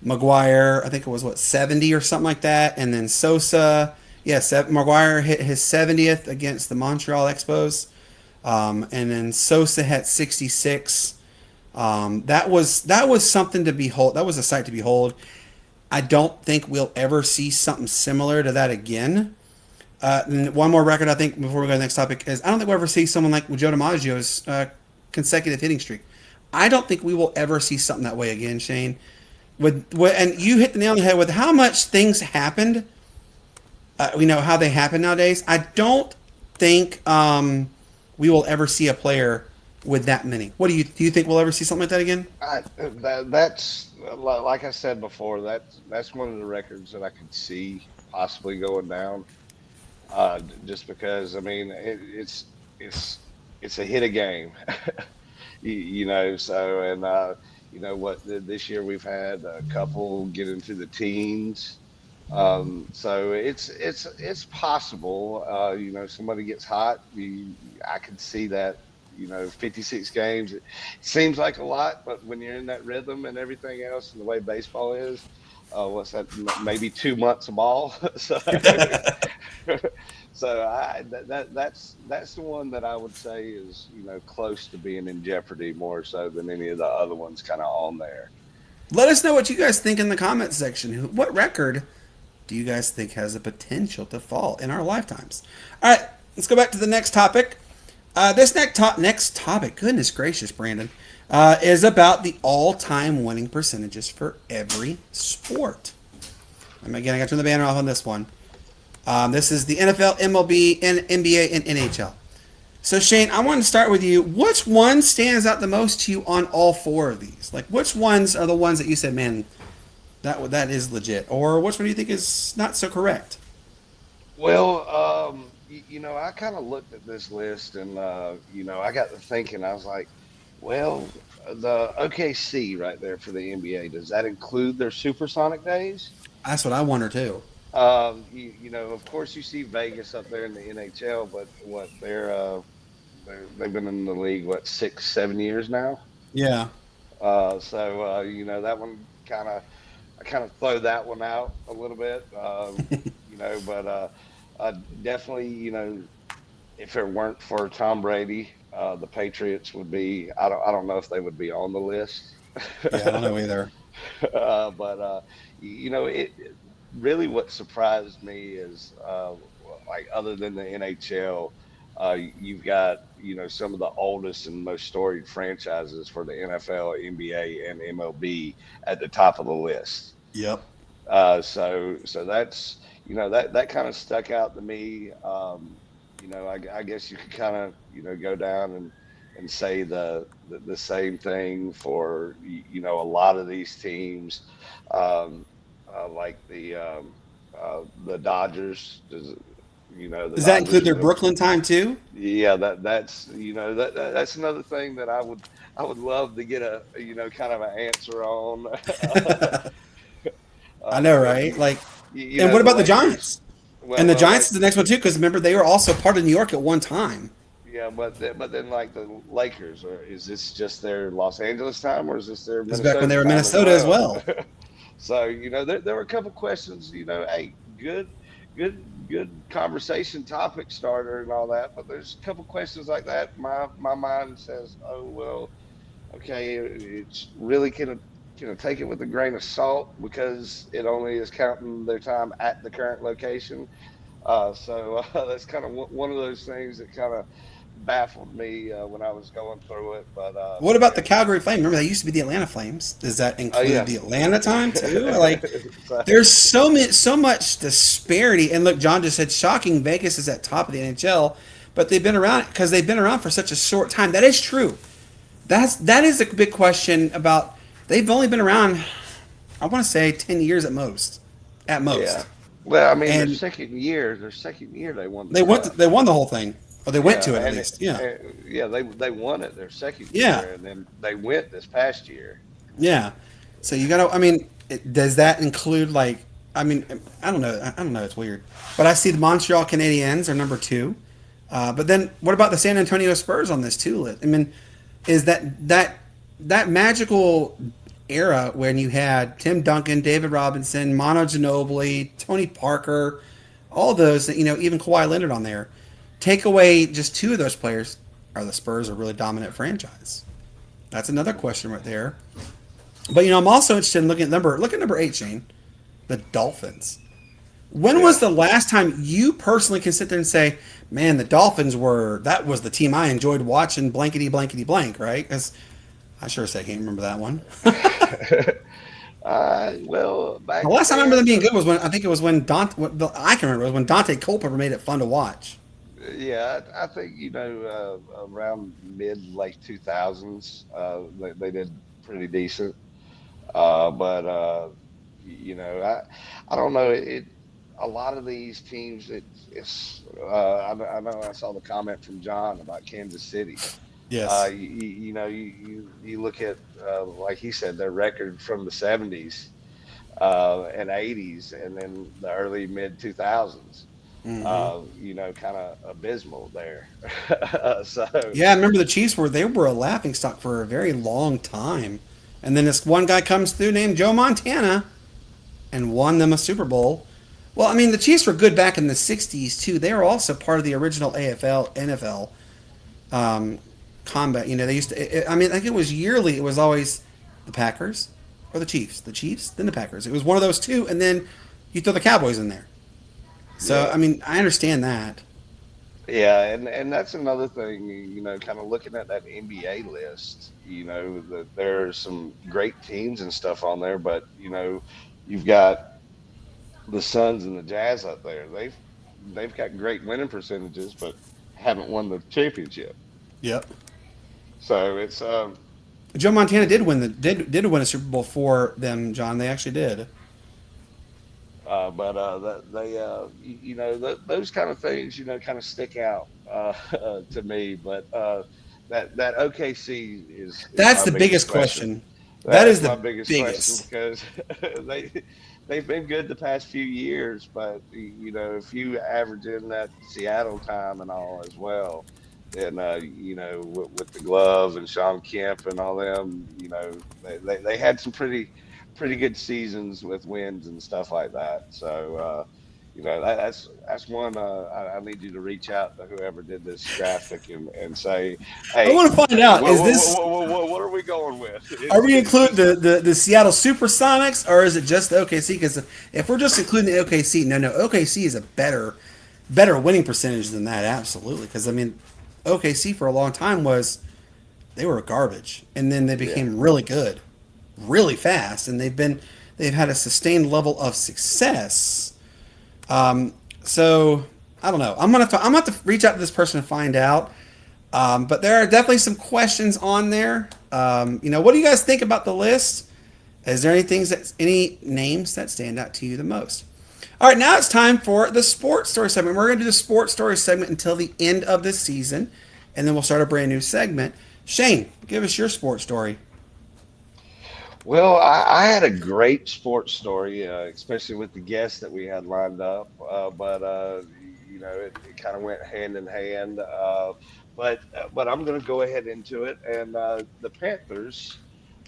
McGuire, I think it was 70 or something like that. And then Sosa, yes, McGuire hit his 70th against the Montreal Expos. And then Sosa had 66. That was something to behold. That was a sight to behold. I don't think we'll ever see something similar to that again. And one more record, I think, before we go to the next topic, is I don't think we'll ever see someone like Joe DiMaggio's consecutive hitting streak. I don't think we will ever see something that way again, Shane. And you hit the nail on the head with how much things happened. How they happen nowadays. I don't think we will ever see a player with that many. Do you think we'll ever see something like that again? That's like I said before. That's one of the records that I could see possibly going down. Just because I mean it's a hit a game, So and what this year we've had a couple get into the teens. So it's possible. Somebody gets hot. I can see that. 56 games. It seems like a lot, but when you're in that rhythm and everything else, and the way baseball is, what's that? Maybe 2 months of ball. So, so that's the one that I would say is close to being in jeopardy more so than any of the other ones kind of on there. Let us know what you guys think in the comment section. What record do you guys think has the potential to fall in our lifetimes? All right, let's go back to the next topic. This next topic, goodness gracious, Brandon, is about the all-time winning percentages for every sport. And again, I got to turn the banner off on this one. This is the NFL, MLB, and NBA, and NHL. So Shane, I want to start with you. Which one stands out the most to you on all four of these? Like, which ones are the ones that you said, man, that is legit, or which one do you think is not so correct? Well, I kind of looked at this list and, I got to thinking, I was like, well, the OKC right there for the NBA, does that include their supersonic days? That's what I wonder too. Of course you see Vegas up there in the NHL, but what they've been in the league, what, 6, 7 years now? Yeah. That one I kind of throw that one out a little bit, but definitely, if it weren't for Tom Brady, the Patriots would be. I don't know if they would be on the list. Yeah, I don't know either. It really what surprised me is like other than the NHL, you've got some of the oldest and most storied franchises for the NFL, NBA, and MLB at the top of the list. Yep. So that's that kind of stuck out to me. I guess you could kind of go down and say the same thing for a lot of these teams, like the Dodgers. Does that include their Brooklyn time too? Yeah, that's that's another thing that I would love to get a kind of an answer on. I know, right? Like, and what the about the Lakers. Giants? Well, And the well, Giants is the next one too, because remember they were also part of New York at one time. yeah, but then like the Lakers, or is this just their Los Angeles time, or is this their It was back when Minnesota they were time Minnesota as well. So there were a couple questions. Hey, good conversation topic starter and all that, but there's a couple questions like that. My mind says, oh well, okay, it's really can take it with a grain of salt because it only is counting their time at the current location. That's kind of one of those things that kind of baffled me when I was going through it. But What about the Calgary Flame? Remember, they used to be the Atlanta Flames. Does that include yeah. the Atlanta time too? Like, So- there's so much disparity. And look, John just said shocking. Vegas is at top of the NHL, but they've been around because they've been around for such a short time. That is true. That is a big question about. They've only been around, I want to say 10 years at most. At most. yeah. Well, I mean, And their second year they won. they won the whole thing. Or they went to it at and least. Yeah. they won it their second Yeah. year, and then they went this past year. Yeah. So you got to, I mean, does that include like, I mean, I don't know. I don't know. It's weird. But I see the Montreal Canadiens are number 2. But then what about the San Antonio Spurs on this too? I mean, is that magical era when you had Tim Duncan, David Robinson, Mono Ginobili, Tony Parker, all those that, even Kawhi Leonard on there. Take away just 2 of those players, are the Spurs a really dominant franchise? That's another question right there. But I'm also interested in look at number 8, Shane, the Dolphins. When was the last time you personally can sit there and say, man, the Dolphins that was the team I enjoyed watching blankety blankety blank, right? Because I sure as heck can't remember that one. Well, back The last time I remember them being then, good was when I can remember it was when Dante Culpepper made it fun to watch. yeah, I think around late 2000s, they did pretty decent. But I don't know. A lot of these teams, I know I saw the comment from John about Kansas City. Yes. You look at like he said, their record from the 70s and 80s, and then the early mid 2000s. Kind of abysmal there. So Yeah, I remember the Chiefs they were a laughing stock for a very long time. And then this one guy comes through named Joe Montana and won them a Super Bowl. Well, I mean, the Chiefs were good back in the 60s, too. They were also part of the original AFL, NFL combat. They used to, I think it was yearly. It was always the Packers, or the Chiefs, then the Packers. It was one of those two, and then you throw the Cowboys in there. So Yeah. I mean, I understand that. Yeah, and that's another thing, kind of looking at that NBA list, that there's some great teams and stuff on there, but you've got the Suns and the Jazz up there. They've got great winning percentages, but haven't won the championship. Yep. So it's Joe Montana it's did win the did win a Super Bowl for them, John. They actually did. but that they those kind of things kind of stick out to me. But that OKC is That's my the biggest biggest question. question. That is That's the my biggest question biggest. because they they've been good the past few years, but if you average in that Seattle time and all as well, then with the glove and Sean Kemp and all them, they had some pretty good seasons with wins and stuff like that. So that's one I need you to reach out to whoever did this graphic and say, I hey, want to find out what is what, this what, what, what are we going with? are we Is include this the Seattle Supersonics or is it just the OKC? Because if we're just including the OKC, no, OKC is a better winning percentage than that, absolutely. Because I mean, OKC for a long time was they were garbage, and then they yeah. became really good, really fast, and they've had a sustained level of success. So I don't know. I'm gonna have to reach out to this person and find out. But there are definitely some questions on there. What do you guys think about the list? Is there any names that stand out to you the most? All right, now it's time for the sports story segment. We're going to do the sports story segment until the end of the season, and then we'll start a brand new segment. Shane, give us your sports story. Well, I had a great sports story, especially with the guests that we had lined up. But it kind of went hand in hand. But I'm going to go ahead into it. And the Panthers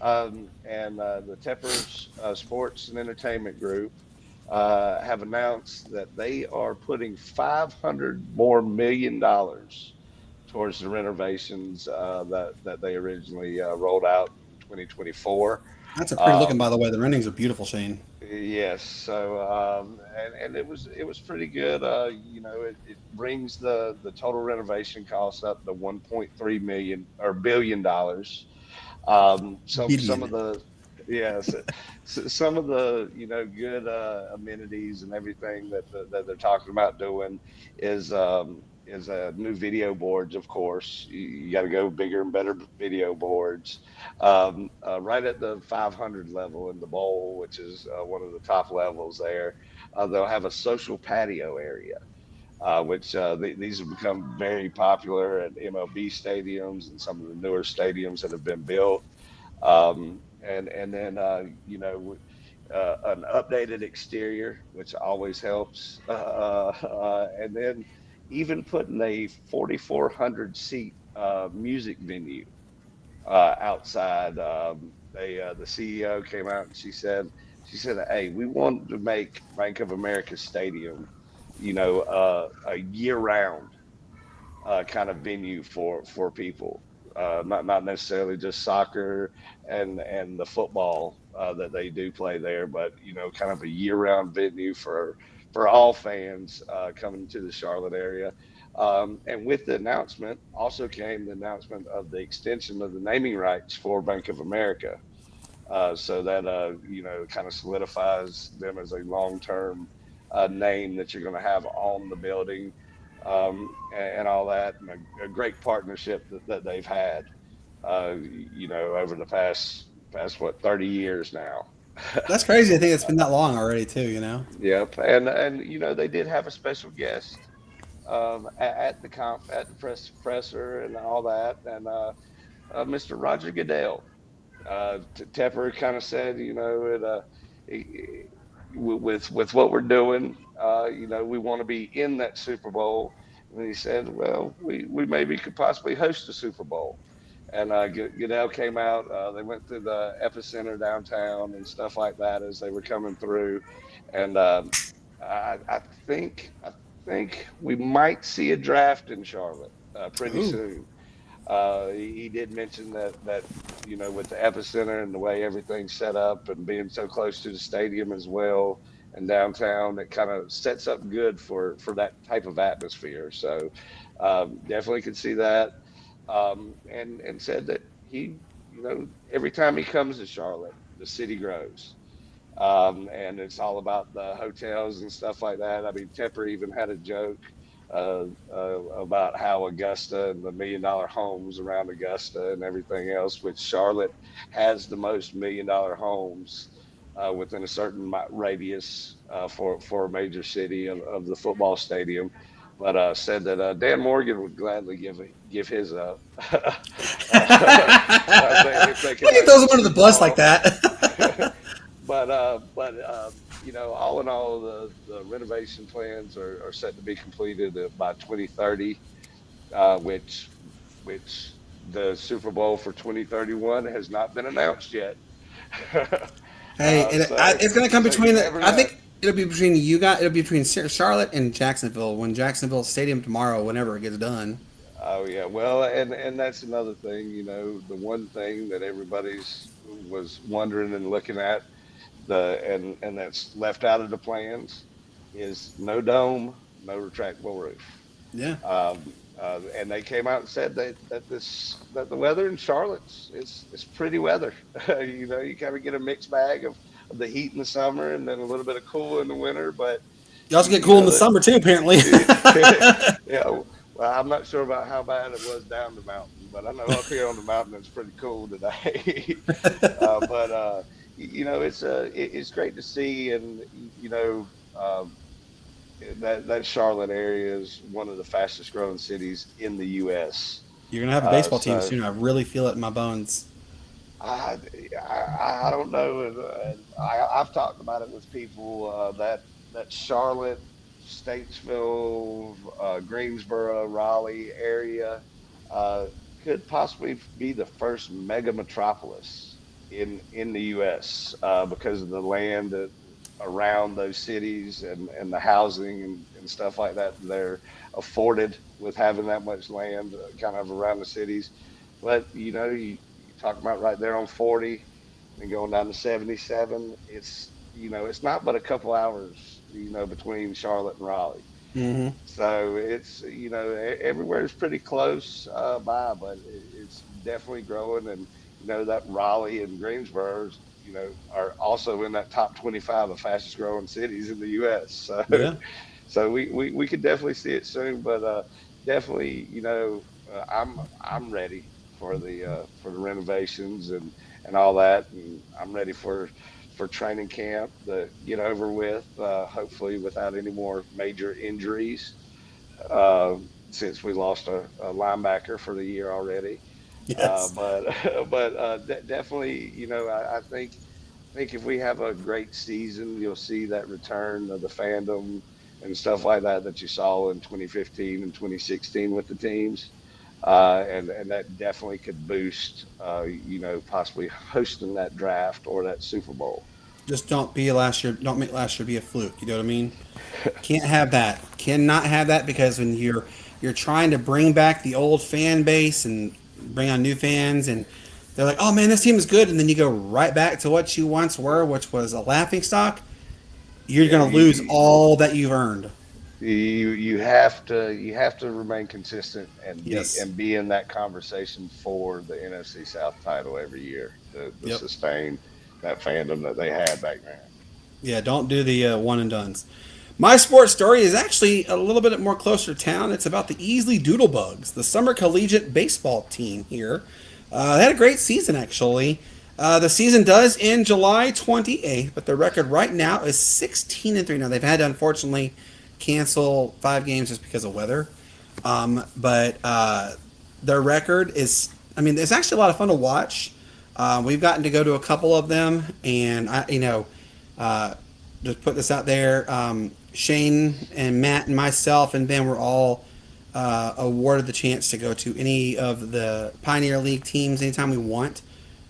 and the Tepper's Sports and Entertainment Group have announced that they are putting 500 more million dollars towards the renovations that they originally rolled out in 2024. That's a pretty looking, Um, by the way. The renderings are beautiful, Shane. yes, so and it was pretty good. It brings the total renovation cost up to 1.3 million or billion dollars. Some of Billion. the yes, some of the good amenities and everything that they're talking about doing is new video boards. Of course, you got to go bigger and better video boards. Right at the 500 level in the bowl, which is one of the top levels there, they'll have a social patio area which these have become very popular at MLB stadiums and some of the newer stadiums that have been built. And then an updated exterior, which always helps. And then even putting a 4,400 seat music venue outside. The CEO came out and she said, "Hey, we want to make Bank of America Stadium, a year-round kind of venue for people, not necessarily just soccer and the football that they do play there, but kind of a year-round venue for all fans coming to the Charlotte area." And with the announcement also came the announcement of the extension of the naming rights for Bank of America. So that kind of solidifies them as a long-term name that you're going to have on the building, and all that, and a great partnership that they've had, over the past what 30 years now. That's crazy. I think it's been that long already, too. Yep, and they did have a special guest at the presser and all that, and Mr. Roger Goodell. Tepper kind of said, it, with what we're doing, we want to be in that Super Bowl. And he said, well, we maybe could possibly host a Super Bowl. And Goodell came out. They went through the epicenter downtown and stuff like that as they were coming through. And I think we might see a draft in Charlotte pretty Ooh. soon. He did mention that with the epicenter and the way everything's set up and being so close to the stadium as well and downtown, it kind of sets up good for that type of atmosphere. So definitely could see that. And said that every time he comes to Charlotte, the city grows. And it's all about the hotels and stuff like that. I mean, Tepper even had a joke about how Augusta and the $1 million homes around Augusta and everything else, which Charlotte has the most $1 million homes within a certain radius for a major city of the football stadium. But said that Dan Morgan would gladly give his up if they could Look at have those the under the Super bus like Bowl. that. All in all, the renovation plans are set to be completed by 2030, which the Super Bowl for 2031 has not been announced yet. Hey, it's going to come So you between. never I know. think it'll be between you guys. It'll be between Charlotte and Jacksonville when Jacksonville Stadium tomorrow, whenever it gets done. Oh yeah, well, and that's another thing. The one thing that everybody's was wondering and looking at and that's left out of the plans is no dome, no retractable roof. Yeah. And they came out and said that the weather in Charlotte's is pretty weather. You kind of get a mixed bag of the heat in the summer and then a little bit of cool in the winter. But You also get cool in the summer too, apparently. yeah, well, I'm not sure about how bad it was down the mountain, but I know up here on the mountain it's pretty cool today. It's great to see, and that Charlotte area is one of the fastest growing cities in the U.S. You're gonna have a baseball team So soon. I really feel it in my bones. I, I don't know. I've talked about it with people that Charlotte, Statesville, Greensboro, Raleigh area uh, could possibly be the first mega metropolis in the U.S. Because of the land around those cities and the housing and stuff like that they're afforded with having that much land kind of around the cities. But you talk about right there on 40 and going down to 77. It's not but a couple hours between Charlotte and Raleigh. Hmm. So it's everywhere is pretty close by, but it's definitely growing. And that Raleigh and Greensboro, are also in that top 25 of fastest growing cities in the U.S. So Yeah. so we could definitely see it soon. But definitely, I'm ready for the renovations and all that, and I'm ready for training camp to get over with, hopefully without any more major injuries, uh, since we lost a linebacker for the year already. Yes. But definitely, I think if we have a great season, you'll see that return of the fandom and stuff like that you saw in 2015 and 2016 with the teams. And that definitely could boost, possibly hosting that draft or that Super Bowl. Just don't be last year. Don't make last year be a fluke. You know what I mean? Can't have that. Cannot have that because when you're trying to bring back the old fan base and bring on new fans, and they're like, "Oh man, this team is good," and then you go right back to what you once were, which was a laughing stock. You're Yeah, gonna lose all that you've earned. you have to remain consistent and be Yes. and be in that conversation for the NFC South title every year to Yep. sustain that fandom that they had back then. Yeah. Don't do the one and dones. My sports story is actually a little bit more closer to town. It's about the Easley Doodlebugs, the summer collegiate baseball team here. They had a great season, actually. The season does end July 28th, but their record right now is 16-3. Now, they've had to, unfortunately, cancel 5 games just because of weather. But their record is, I mean, it's actually a lot of fun to watch. We've gotten to go to a couple of them, and uh, just put this out there. Shane and Matt and myself and Ben were all awarded the chance to go to any of the Pioneer League teams anytime we want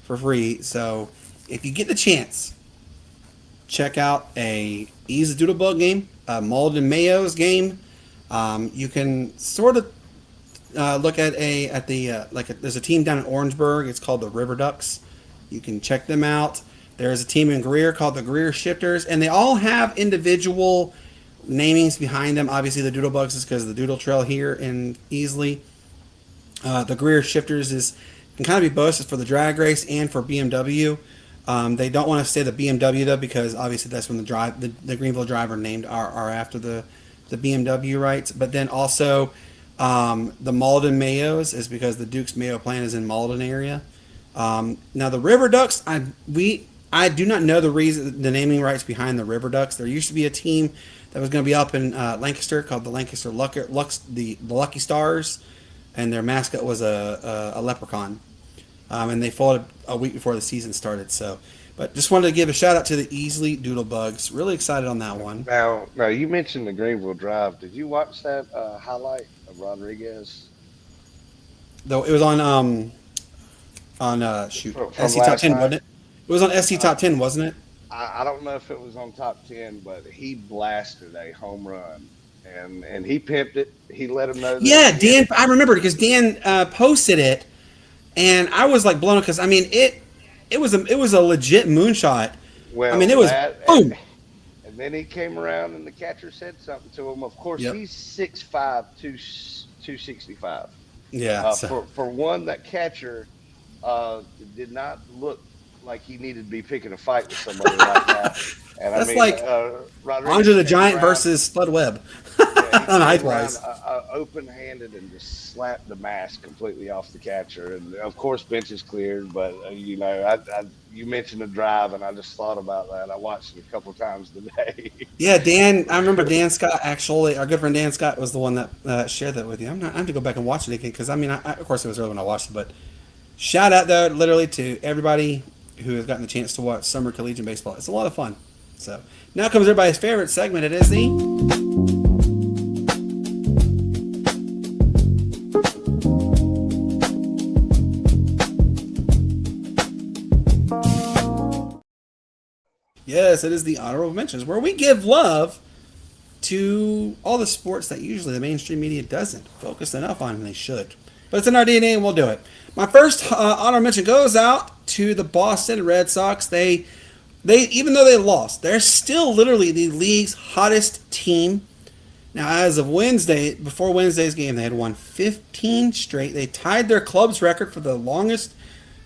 for free. So if you get the chance, check out a Easy Doodlebug game, a Malden Mayo's game. You can sort of look at there's a team down in Orangeburg. It's called the River Ducks. You can check them out. There's a team in Greer called the Greer Shifters, and they all have individual namings behind them. Obviously, the Doodle Bugs is because of the Doodle Trail here in Easley. The Greer Shifters is can kind of be both for the drag race and for BMW. They don't want to say the BMW though because obviously that's when the Greenville driver named are after the BMW rights. But then also the Malden Mayos is because the Duke's Mayo plant is in Malden area. Now the River Ducks, I do not know the naming rights behind the River Ducks. There used to be a team that was going to be up in Lancaster called the Lancaster the Lucky Stars, and their mascot was a leprechaun. And they folded a week before the season started. So, but just wanted to give a shout out to the Easley Doodle Bugs. Really excited on that one. Now you mentioned the Greenville Drive. Did you watch that highlight of Rodriguez Though it was on shoot from SC Top last 10, night? wasn't it? It was on SC Top 10, wasn't it? I don't know if it was on top 10, but he blasted a home run and he pimped it. He let him know that Yeah, Dan. I remember because Dan posted it, and I was like blown because I mean it was a legit moonshot. I well mean it was that boom. and then he came around and the catcher said something to him. Of course, Yep. he's 6'5", 265. Yeah. So. For one, that catcher did not look like he needed to be picking a fight with somebody like that. And That's like Rodriguez Andre the came Giant around, versus Spud Webb yeah, he on height came around wise. open-handed and just slapped the mask completely off the catcher. And of course, bench is cleared. But you mentioned the drive, and I just thought about that. I watched it a couple times today. Yeah, Dan. I remember Dan Scott. Actually, our good friend Dan Scott was the one that shared that with you. I have to go back and watch it again because I mean, of course, it was early when I watched it, but shout out though, literally to everybody who has gotten the chance to watch summer collegiate baseball. It's a lot of fun. So now comes everybody's favorite segment. It is the yes, it is the honorable mentions where we give love to all the sports that usually the mainstream media doesn't focus enough on, and they should. But it's in our DNA, and we'll do it. My first honorable mention goes out to the Boston Red Sox. They even though they lost, they're still literally the league's hottest team. Now, as of Wednesday, before Wednesday's game, they had won 15 straight. They tied their club's record for the longest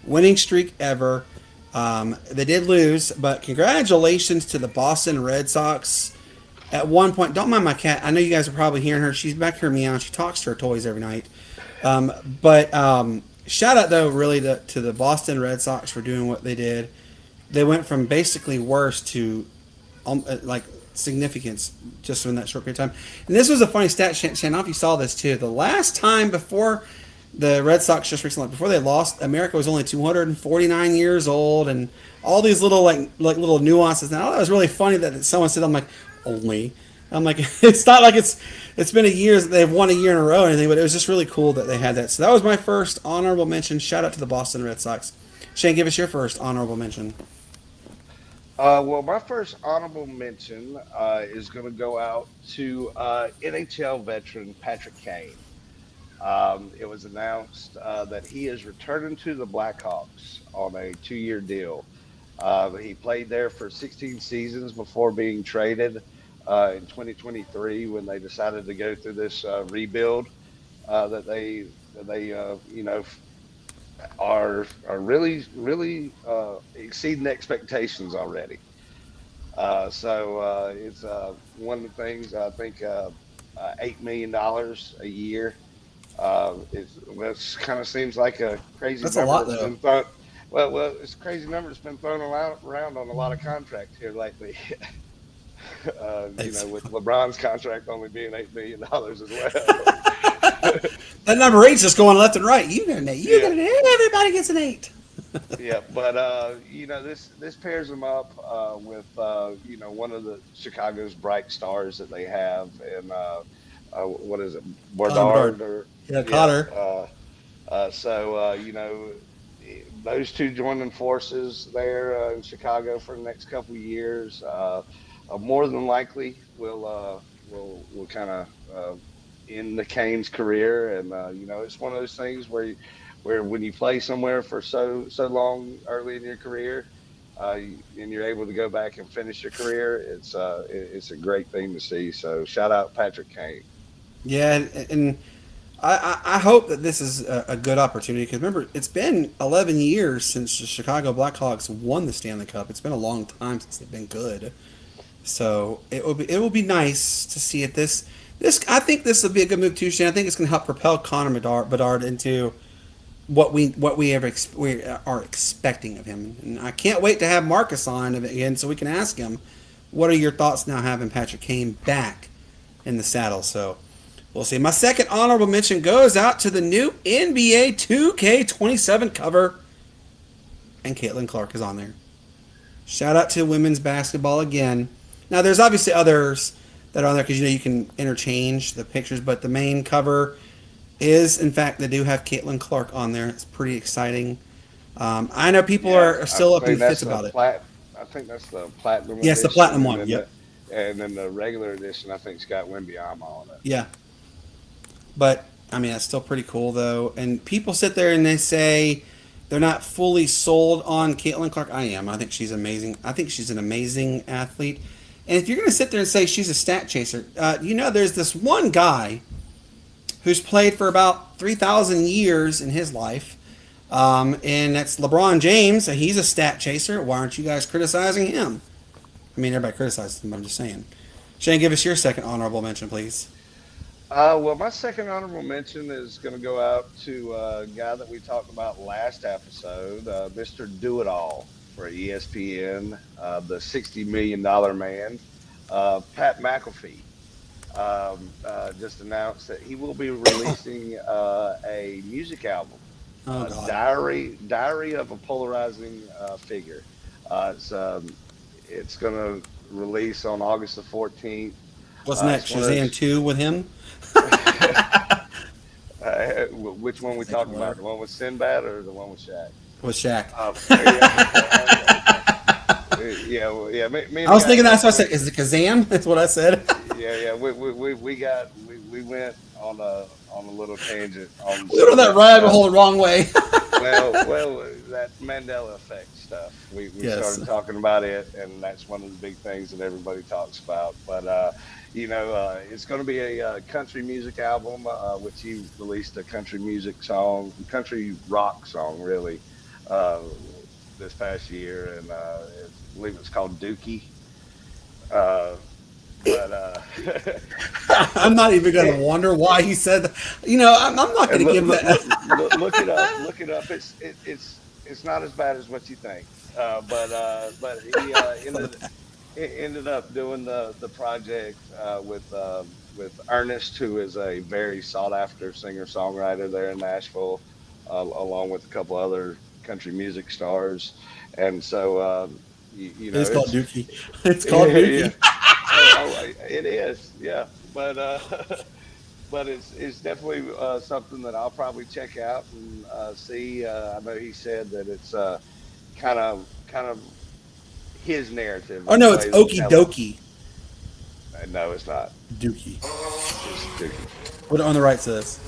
winning streak ever. They did lose, but congratulations to the Boston Red Sox. At one point, don't mind my cat. I know you guys are probably hearing her. She's back here meowing. She talks to her toys every night. But shout out, though, really to the Boston Red Sox for doing what they did. They went from basically worse to like significance just in that short period of time. And this was a funny stat, Shannon. I don't know if you saw this too. The last time before the Red Sox just recently, before they lost, America was only 249 years old, and all these little like little nuances. Now that was really funny that someone said, "I'm like only." I'm like, it's not like it's been a year that they've won a year in a row or anything, but it was just really cool that they had that. So that was my first honorable mention. Shout out to the Boston Red Sox. Shane, give us your first honorable mention. Well, my first honorable mention is going to go out to NHL veteran Patrick Kane. It was announced that he is returning to the Blackhawks on a 2-year deal. He played there for 16 seasons before being traded in 2023 when they decided to go through this rebuild that they are really exceeding expectations already. So it's one of the things I think $8 million a year. That kind of seems like a crazy That's number a lot, that's though. been thrown. Well, it's a crazy number that's been thrown around on a lot of contracts here lately. With LeBron's contract only being $8 million as well. That number eight's just going left and right. You get an eight. You Yeah. get an eight. Everybody gets an eight. Yeah, but this pairs them up with one of the Chicago's bright stars that they have, and what is it, Bedard. Bernard or Yeah, Cotter. those two joining forces there in Chicago for the next couple of years, more than likely will kind of in the Canes career, and it's one of those things where when you play somewhere for so long early in your career, and you're able to go back and finish your career, it's a great thing to see. So shout out Patrick Kane. Yeah, and I hope that this is a good opportunity because remember, it's been 11 years since the Chicago Blackhawks won the Stanley Cup. It's been a long time since they've been good. So it will be nice to see it. This I think this will be a good move too, Shane. I think it's going to help propel Connor Bedard into we are expecting of him. And I can't wait to have Marcus on again so we can ask him what are your thoughts now having Patrick Kane back in the saddle. So we'll see. My second honorable mention goes out to the new NBA 2K27 cover, and Caitlin Clark is on there. Shout out to women's basketball again. Now, there's obviously others that are on there because you can interchange the pictures, but the main cover is, in fact, they do have Caitlin Clark on there. It's pretty exciting. I know people are still up in fits about it. I think that's the platinum. Yes, the platinum one. Yep. And then the regular edition, I think, has got Wembyama on it. Yeah. But, I mean, that's still pretty cool, though. And people sit there and they say they're not fully sold on Caitlin Clark. I am. I think she's amazing. I think she's an amazing athlete. And if you're going to sit there and say she's a stat chaser, there's this one guy who's played for about 3,000 years in his life, and that's LeBron James. He's a stat chaser. Why aren't you guys criticizing him? I mean, everybody criticizes him, but I'm just saying. Shane, give us your second honorable mention, please. Well, my second honorable mention is going to go out to a guy that we talked about last episode, Mr. Do-It-All for ESPN, the $60 million man, Pat McAfee. Just announced that he will be releasing a music album, Diary of a Polarizing Figure. It's going to release on August the 14th. What's next? Shazam 2 with him? Which one we talking about? The one with Sinbad or the one with Shaq? With Shaq. Yeah. Me I was thinking that's what I said. Is it Kazam? That's what I said. Yeah. We went on a little tangent. We went on that rabbit hole the wrong way. well, that Mandela effect stuff. We started talking about it, and that's one of the big things that everybody talks about. But it's going to be a country music album, which he released a country rock song, really, this past year, and I believe it's called Dookie. I'm not even going to wonder why he said that. I'm not going to give that. Look it up. Look it up. It's not as bad as what you think. But he ended up doing the project with Ernest, who is a very sought after singer songwriter there in Nashville, along with a couple other country music stars, and so it's called Dookie. It's called Dookie. It is, yeah, but it's definitely something that I'll probably check out and see. I know he said that it's kind of his narrative. Oh no, it's Okie Dokie. No, it's not. Dookie. It's Dookie. What on the right says?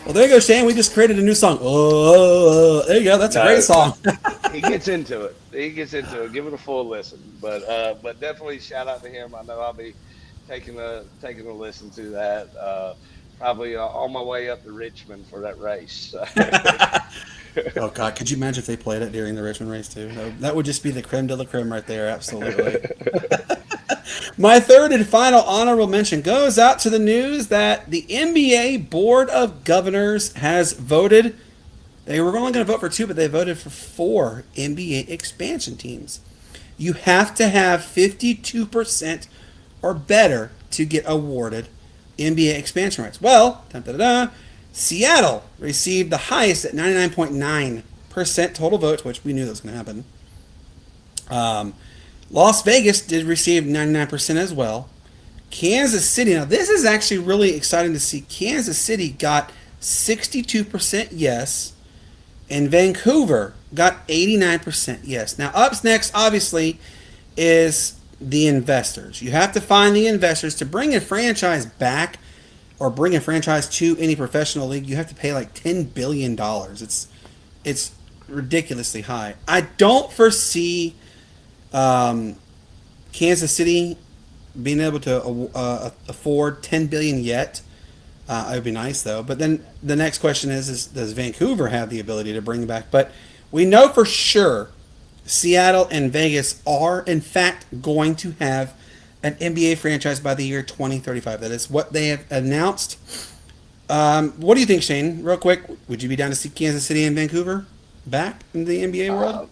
Well, there you go, Shane. We just created a new song. Oh, there you go. That's a great song. He gets into it. Give it a full listen. But definitely shout out to him. I know I'll be taking a listen to that. Probably on my way up to Richmond for that race. Oh God, could you imagine if they played it during the Richmond race too? That would just be the creme de la creme right there. Absolutely. My third and final honorable mention goes out to the news that the NBA Board of Governors has voted. They were only going to vote for 2, but they voted for 4 NBA expansion teams. You have to have 52% or better to get awarded NBA expansion rights. Well, Seattle received the highest at 99.9% total votes, which we knew that was going to happen. Las Vegas did receive 99% as well. Kansas City, now this is actually really exciting to see. Kansas City got 62% yes, and Vancouver got 89% yes. Now up next, obviously, is the investors. You have to find the investors to bring a franchise back or bring a franchise to any professional league. You have to pay like $10 billion. It's ridiculously high. I don't foresee Kansas City being able to afford $10 billion yet. It would be nice though. But then the next question is does Vancouver have the ability to bring it back? But we know for sure Seattle and Vegas are in fact going to have an NBA franchise by the year 2035. That is what they have announced. What do you think, Shane? Real quick, would you be down to see Kansas City and Vancouver back in the NBA world?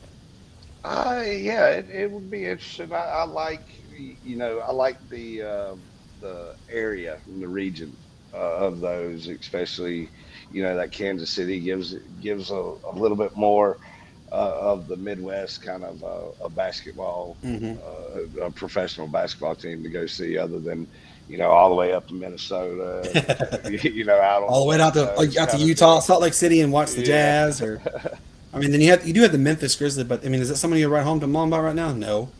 Yeah, it would be interesting. I like, I like the area and the region of those, especially, that Kansas City gives a little bit more of the Midwest kind of a basketball, Mm-hmm. a professional basketball team to go see, other than, all the way up to Minnesota, out on All the the way West out Coast to kind of Utah, thing. Salt Lake City, and watch the Yeah. Jazz. Or I mean, then you do have the Memphis Grizzlies. But I mean, is that somebody you write home to mom about right now? No.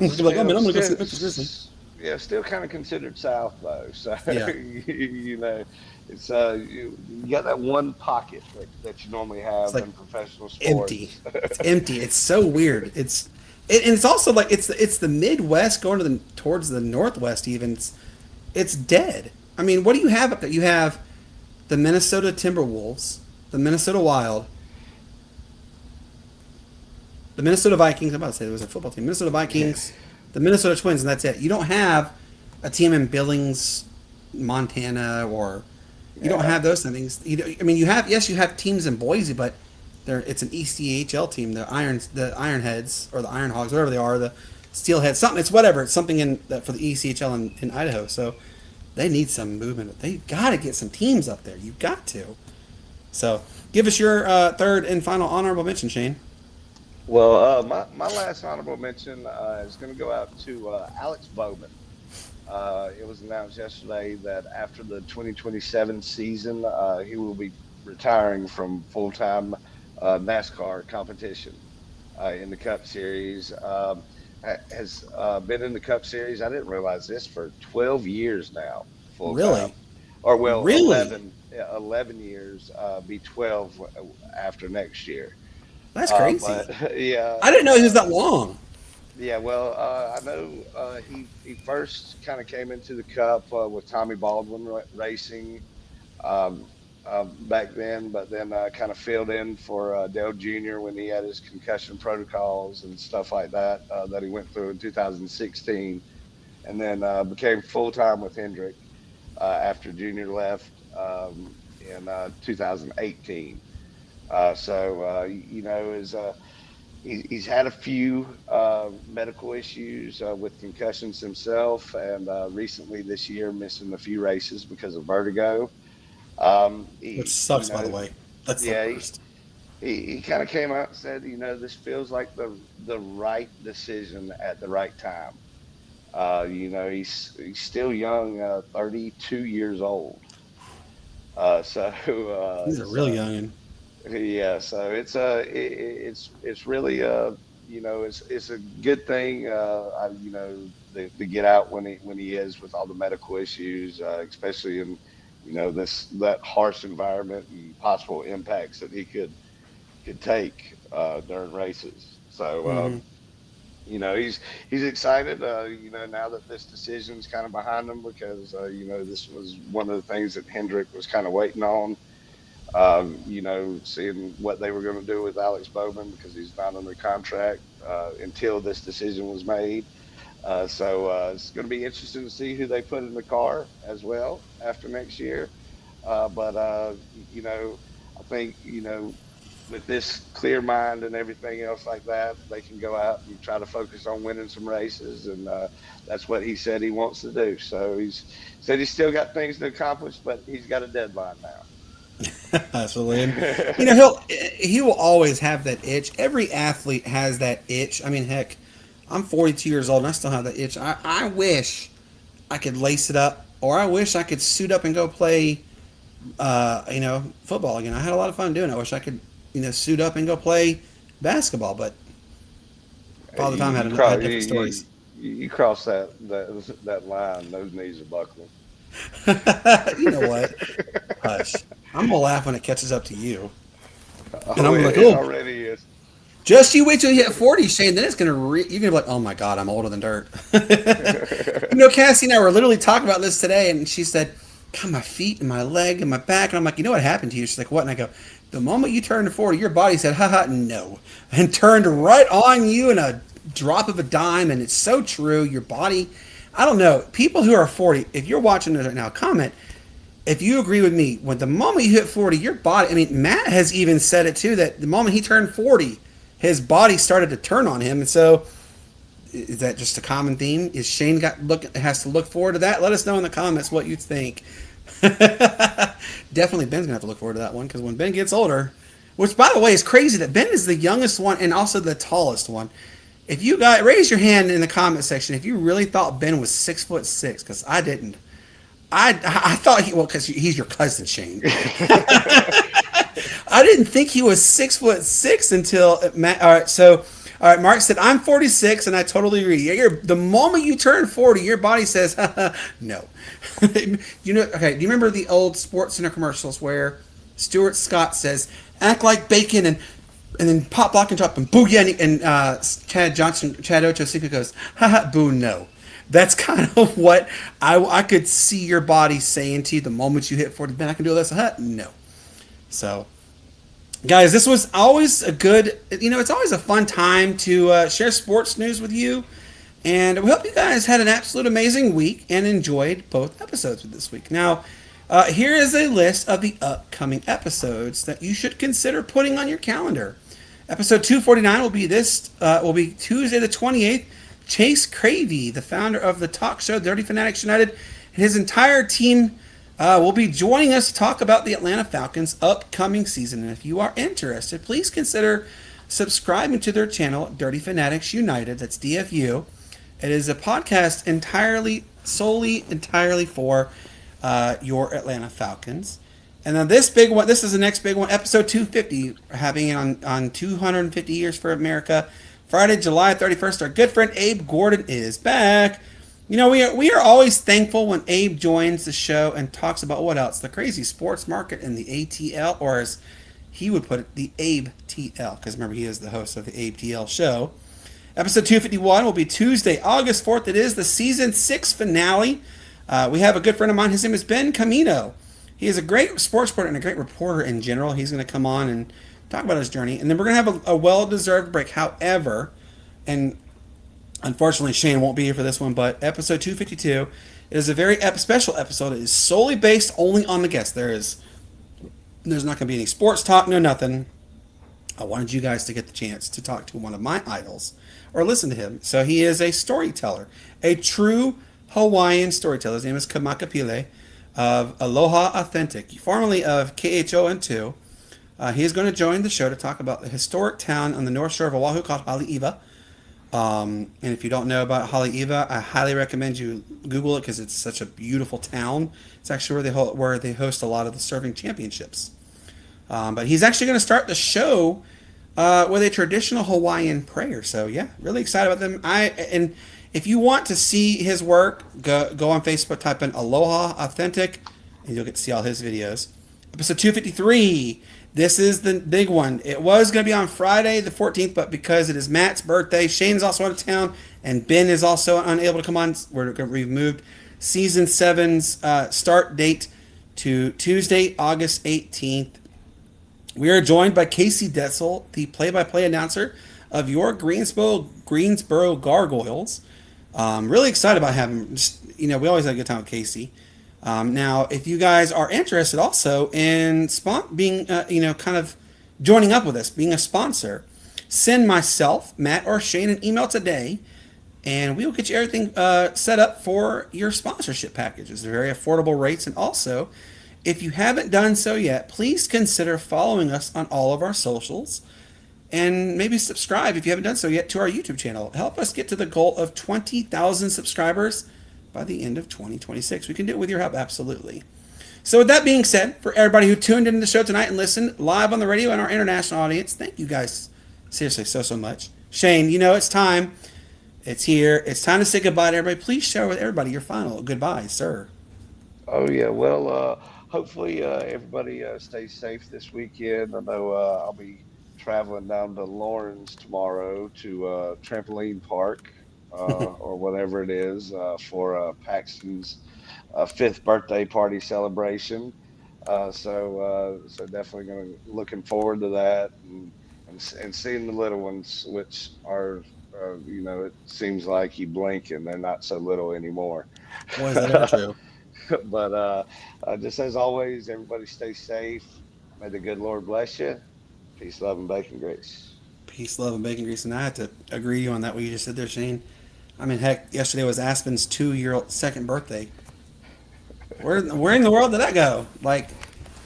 You're like, oh man, I'm gonna go see the Memphis Grizzlies. Yeah, still kind of considered South though. So Yeah, it's you got that one pocket that you normally it's have like in professional empty. sports. It's empty. It's so weird. And it's also like it's the Midwest going towards the Northwest. Even it's dead. I mean, what do you have up there? You have the Minnesota Timberwolves, the Minnesota Wild, the Minnesota Vikings. I'm about to say there was a football team. Minnesota Vikings, the Minnesota Twins, and that's it. You don't have a team in Billings, Montana, or you don't Yeah, have those things. I mean, you have teams in Boise, but it's an ECHL team. The Ironheads or the Iron Hogs, whatever they are, the Steelheads, something. It's whatever. It's something for the ECHL in Idaho. So they need some movement. They got to get some teams up there. You got to. So give us your third and final honorable mention, Shane. well, my last honorable mention is going to go out to Alex Bowman. It was announced yesterday that after the 2027 season, he will be retiring from full-time NASCAR competition in the Cup Series. Has been in the Cup Series. I didn't realize this, for 12 years now, full time, Really, or well, really, 11 years. Be 12 after next year. that's crazy. But yeah, I didn't know he was that long. yeah. Well, I know he first kind of came into the Cup with Tommy Baldwin racing. Um, Back then, but then kind of filled in for Dale Jr. when he had his concussion protocols and stuff like that that he went through in 2016, and then became full time with Hendrick after Jr. left in 2018. Is he's had a few medical issues with concussions himself, and recently this year missing a few races because of vertigo. Which He, sucks, by the way. That's the yeah, worst. he kind of came out and said, this feels like the right decision at the right time. He's still young, 32 years old. Uh, so He's a it's real youngin. Yeah, so it's really it's a good thing to get out when he is with all the medical issues, especially in this that harsh environment and possible impacts that he could take during races. So Hmm. he's excited. Now that this decision's kind of behind him, because this was one of the things that Hendrick was kind of waiting on. Seeing what they were going to do with Alex Bowman, because he's not under contract until this decision was made. It's going to be interesting to see who they put in the car as well after next year. But I think with this clear mind and everything else like that, they can go out and try to focus on winning some races, and that's what he said he wants to do. So he's said he's still got things to accomplish, but he's got a deadline Absolutely, and now. he will always have that itch. Every athlete has that itch. I mean, heck, I'm 42 years old and I still have that itch. I wish I could lace it up, or I wish I could suit up and go play, football again. I had a lot of fun doing it. I wish I could, suit up and go play basketball, but Father Tom had, You, had cross different stories. you cross that line, those knees are buckling. You know what? Hush. I'm gonna laugh when it catches up to you, and Oh, I'm like, it oh, already is. just you wait till you hit 40, Shane. Then it's gonna you're gonna be like, oh my god, I'm older than dirt. Cassie and I were literally talking about this today, and she said, "God, my feet and my leg and my back," and I'm like, you know what happened to you? She's like, what? And I go, the moment you turned 40, your body said, haha, no, and turned right on you in a drop of a dime, and it's so true. Your body, I don't know, people who are 40, if you're watching this right now, comment if you agree with me. When the moment you hit 40, your body, I mean, Matt has even said it too, that the moment he turned 40, his body started to turn on him. And so, is that just a common theme? Is Shane has to look forward to that? Let us know in the comments what you think. Definitely Ben's gonna have to look forward to that one, because when Ben gets older, which by the way is crazy that Ben is the youngest one and also the tallest one. If you guys raise your hand in the comment section if you really thought Ben was 6'6", because I didn't. I thought because he's your cousin, Shane. I didn't think he was 6'6" until Matt. All right, Mark said, I'm 46, and I totally agree. The moment you turn 40, your body says, no. Okay, do you remember the old Sports Center commercials where Stuart Scott says, act like bacon, and then pop, lock, and drop, and boo, yeah, and Chad Ochocinco goes, haha, boo, no. That's kind of what I could see your body saying to you the moment you hit 40. Ben, I can do this. No. So, guys, this was always a good, it's always a fun time to share sports news with you. And we hope you guys had an absolute amazing week and enjoyed both episodes of this week. Now, here is a list of the upcoming episodes that you should consider putting on your calendar. Episode 249 will be Tuesday the 28th. Chase Cravey, the founder of the talk show Dirty Fanatics United, and his entire team will be joining us to talk about the Atlanta Falcons' upcoming season. And if you are interested, please consider subscribing to their channel, Dirty Fanatics United. That's DFU. It is a podcast entirely for your Atlanta Falcons. And then this is the next big one, episode 250, having it on 250 Years for America. Friday, July 31st, our good friend Abe Gordon is back. We are always thankful when Abe joins the show and talks about what else? The crazy sports market and the ATL, or as he would put it, the Abe TL, because remember, he is the host of the Abe TL show. Episode 251 will be Tuesday, August 4th. It is the season 6 finale. We have a good friend of mine. His name is Ben Camino. He is a great sports reporter and a great reporter in general. He's going to come on and talk about his journey, and then we're going to have a well-deserved break. However, and unfortunately Shane won't be here for this one, but episode 252 is a very special episode. It is solely based only on the guests. There's not going to be any sports talk, no nothing. I wanted you guys to get the chance to talk to one of my idols or listen to him. So he is a storyteller, a true Hawaiian storyteller. His name is Kamakapile of Aloha Authentic, formerly of KHON2. He is going to join the show to talk about the historic town on the north shore of Oahu called Haleiwa. And if you don't know about Haleiwa, I highly recommend you Google it, because it's such a beautiful town. It's actually where they host a lot of the surfing championships. But he's actually going to start the show with a traditional Hawaiian prayer. So yeah, really excited about them. And if you want to see his work, go on Facebook, type in Aloha Authentic, and you'll get to see all his videos. Episode 253. This is the big one. It was going to be on Friday the 14th, but because it is Matt's birthday, Shane's also out of town, and Ben is also unable to come on. We've moved Season 7's start date to Tuesday, August 18th. We are joined by Casey Detzel, the play-by-play announcer of your Greensboro Gargoyles. Really excited about having him. We always have a good time with Casey. Now, if you guys are interested also in being, kind of joining up with us, being a sponsor, send myself, Matt, or Shane an email today, and we will get you everything set up for your sponsorship packages. They're very affordable rates. And also, if you haven't done so yet, please consider following us on all of our socials, and maybe subscribe if you haven't done so yet to our YouTube channel. Help us get to the goal of 20,000 subscribers by the end of 2026. We can do it with your help, absolutely. So with that being said, for everybody who tuned into the show tonight and listened live on the radio and our international audience, thank you guys seriously so much. Shane, it's time. It's here. It's time to say goodbye to everybody. Please share with everybody your final goodbye, sir. Oh yeah, well, hopefully everybody stays safe this weekend. I know I'll be traveling down to Lawrence tomorrow to Trampoline Park or whatever it is for Paxton's fifth birthday party celebration. So definitely going to looking forward to that and seeing the little ones, which are it seems like you blink and they're not so little anymore. Boy, is that ever true. But just as always, everybody stay safe. May the good Lord bless you. Peace, love, and bacon grease. Peace, love, and bacon grease. And I have to agree on that what you just said there, Shane. I mean, heck, yesterday was Aspen's 2-year-old second birthday. Where in the world did that go? Like,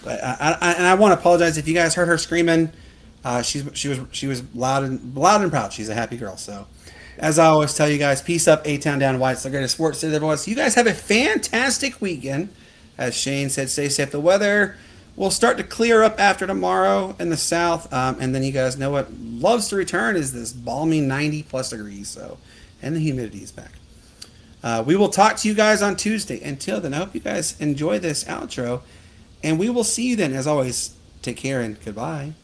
and I want to apologize if you guys heard her screaming. She was loud and proud. She's a happy girl. So, as I always tell you guys, peace up, A-Town down White. It's the greatest sports city there was. So you guys have a fantastic weekend. As Shane said, stay safe. The weather will start to clear up after tomorrow in the south, and then you guys know what loves to return is this balmy 90+ degrees. So, and the humidity is back. We will talk to you guys on Tuesday. Until then, I hope you guys enjoy this outro, and we will see you then. As always, take care and goodbye.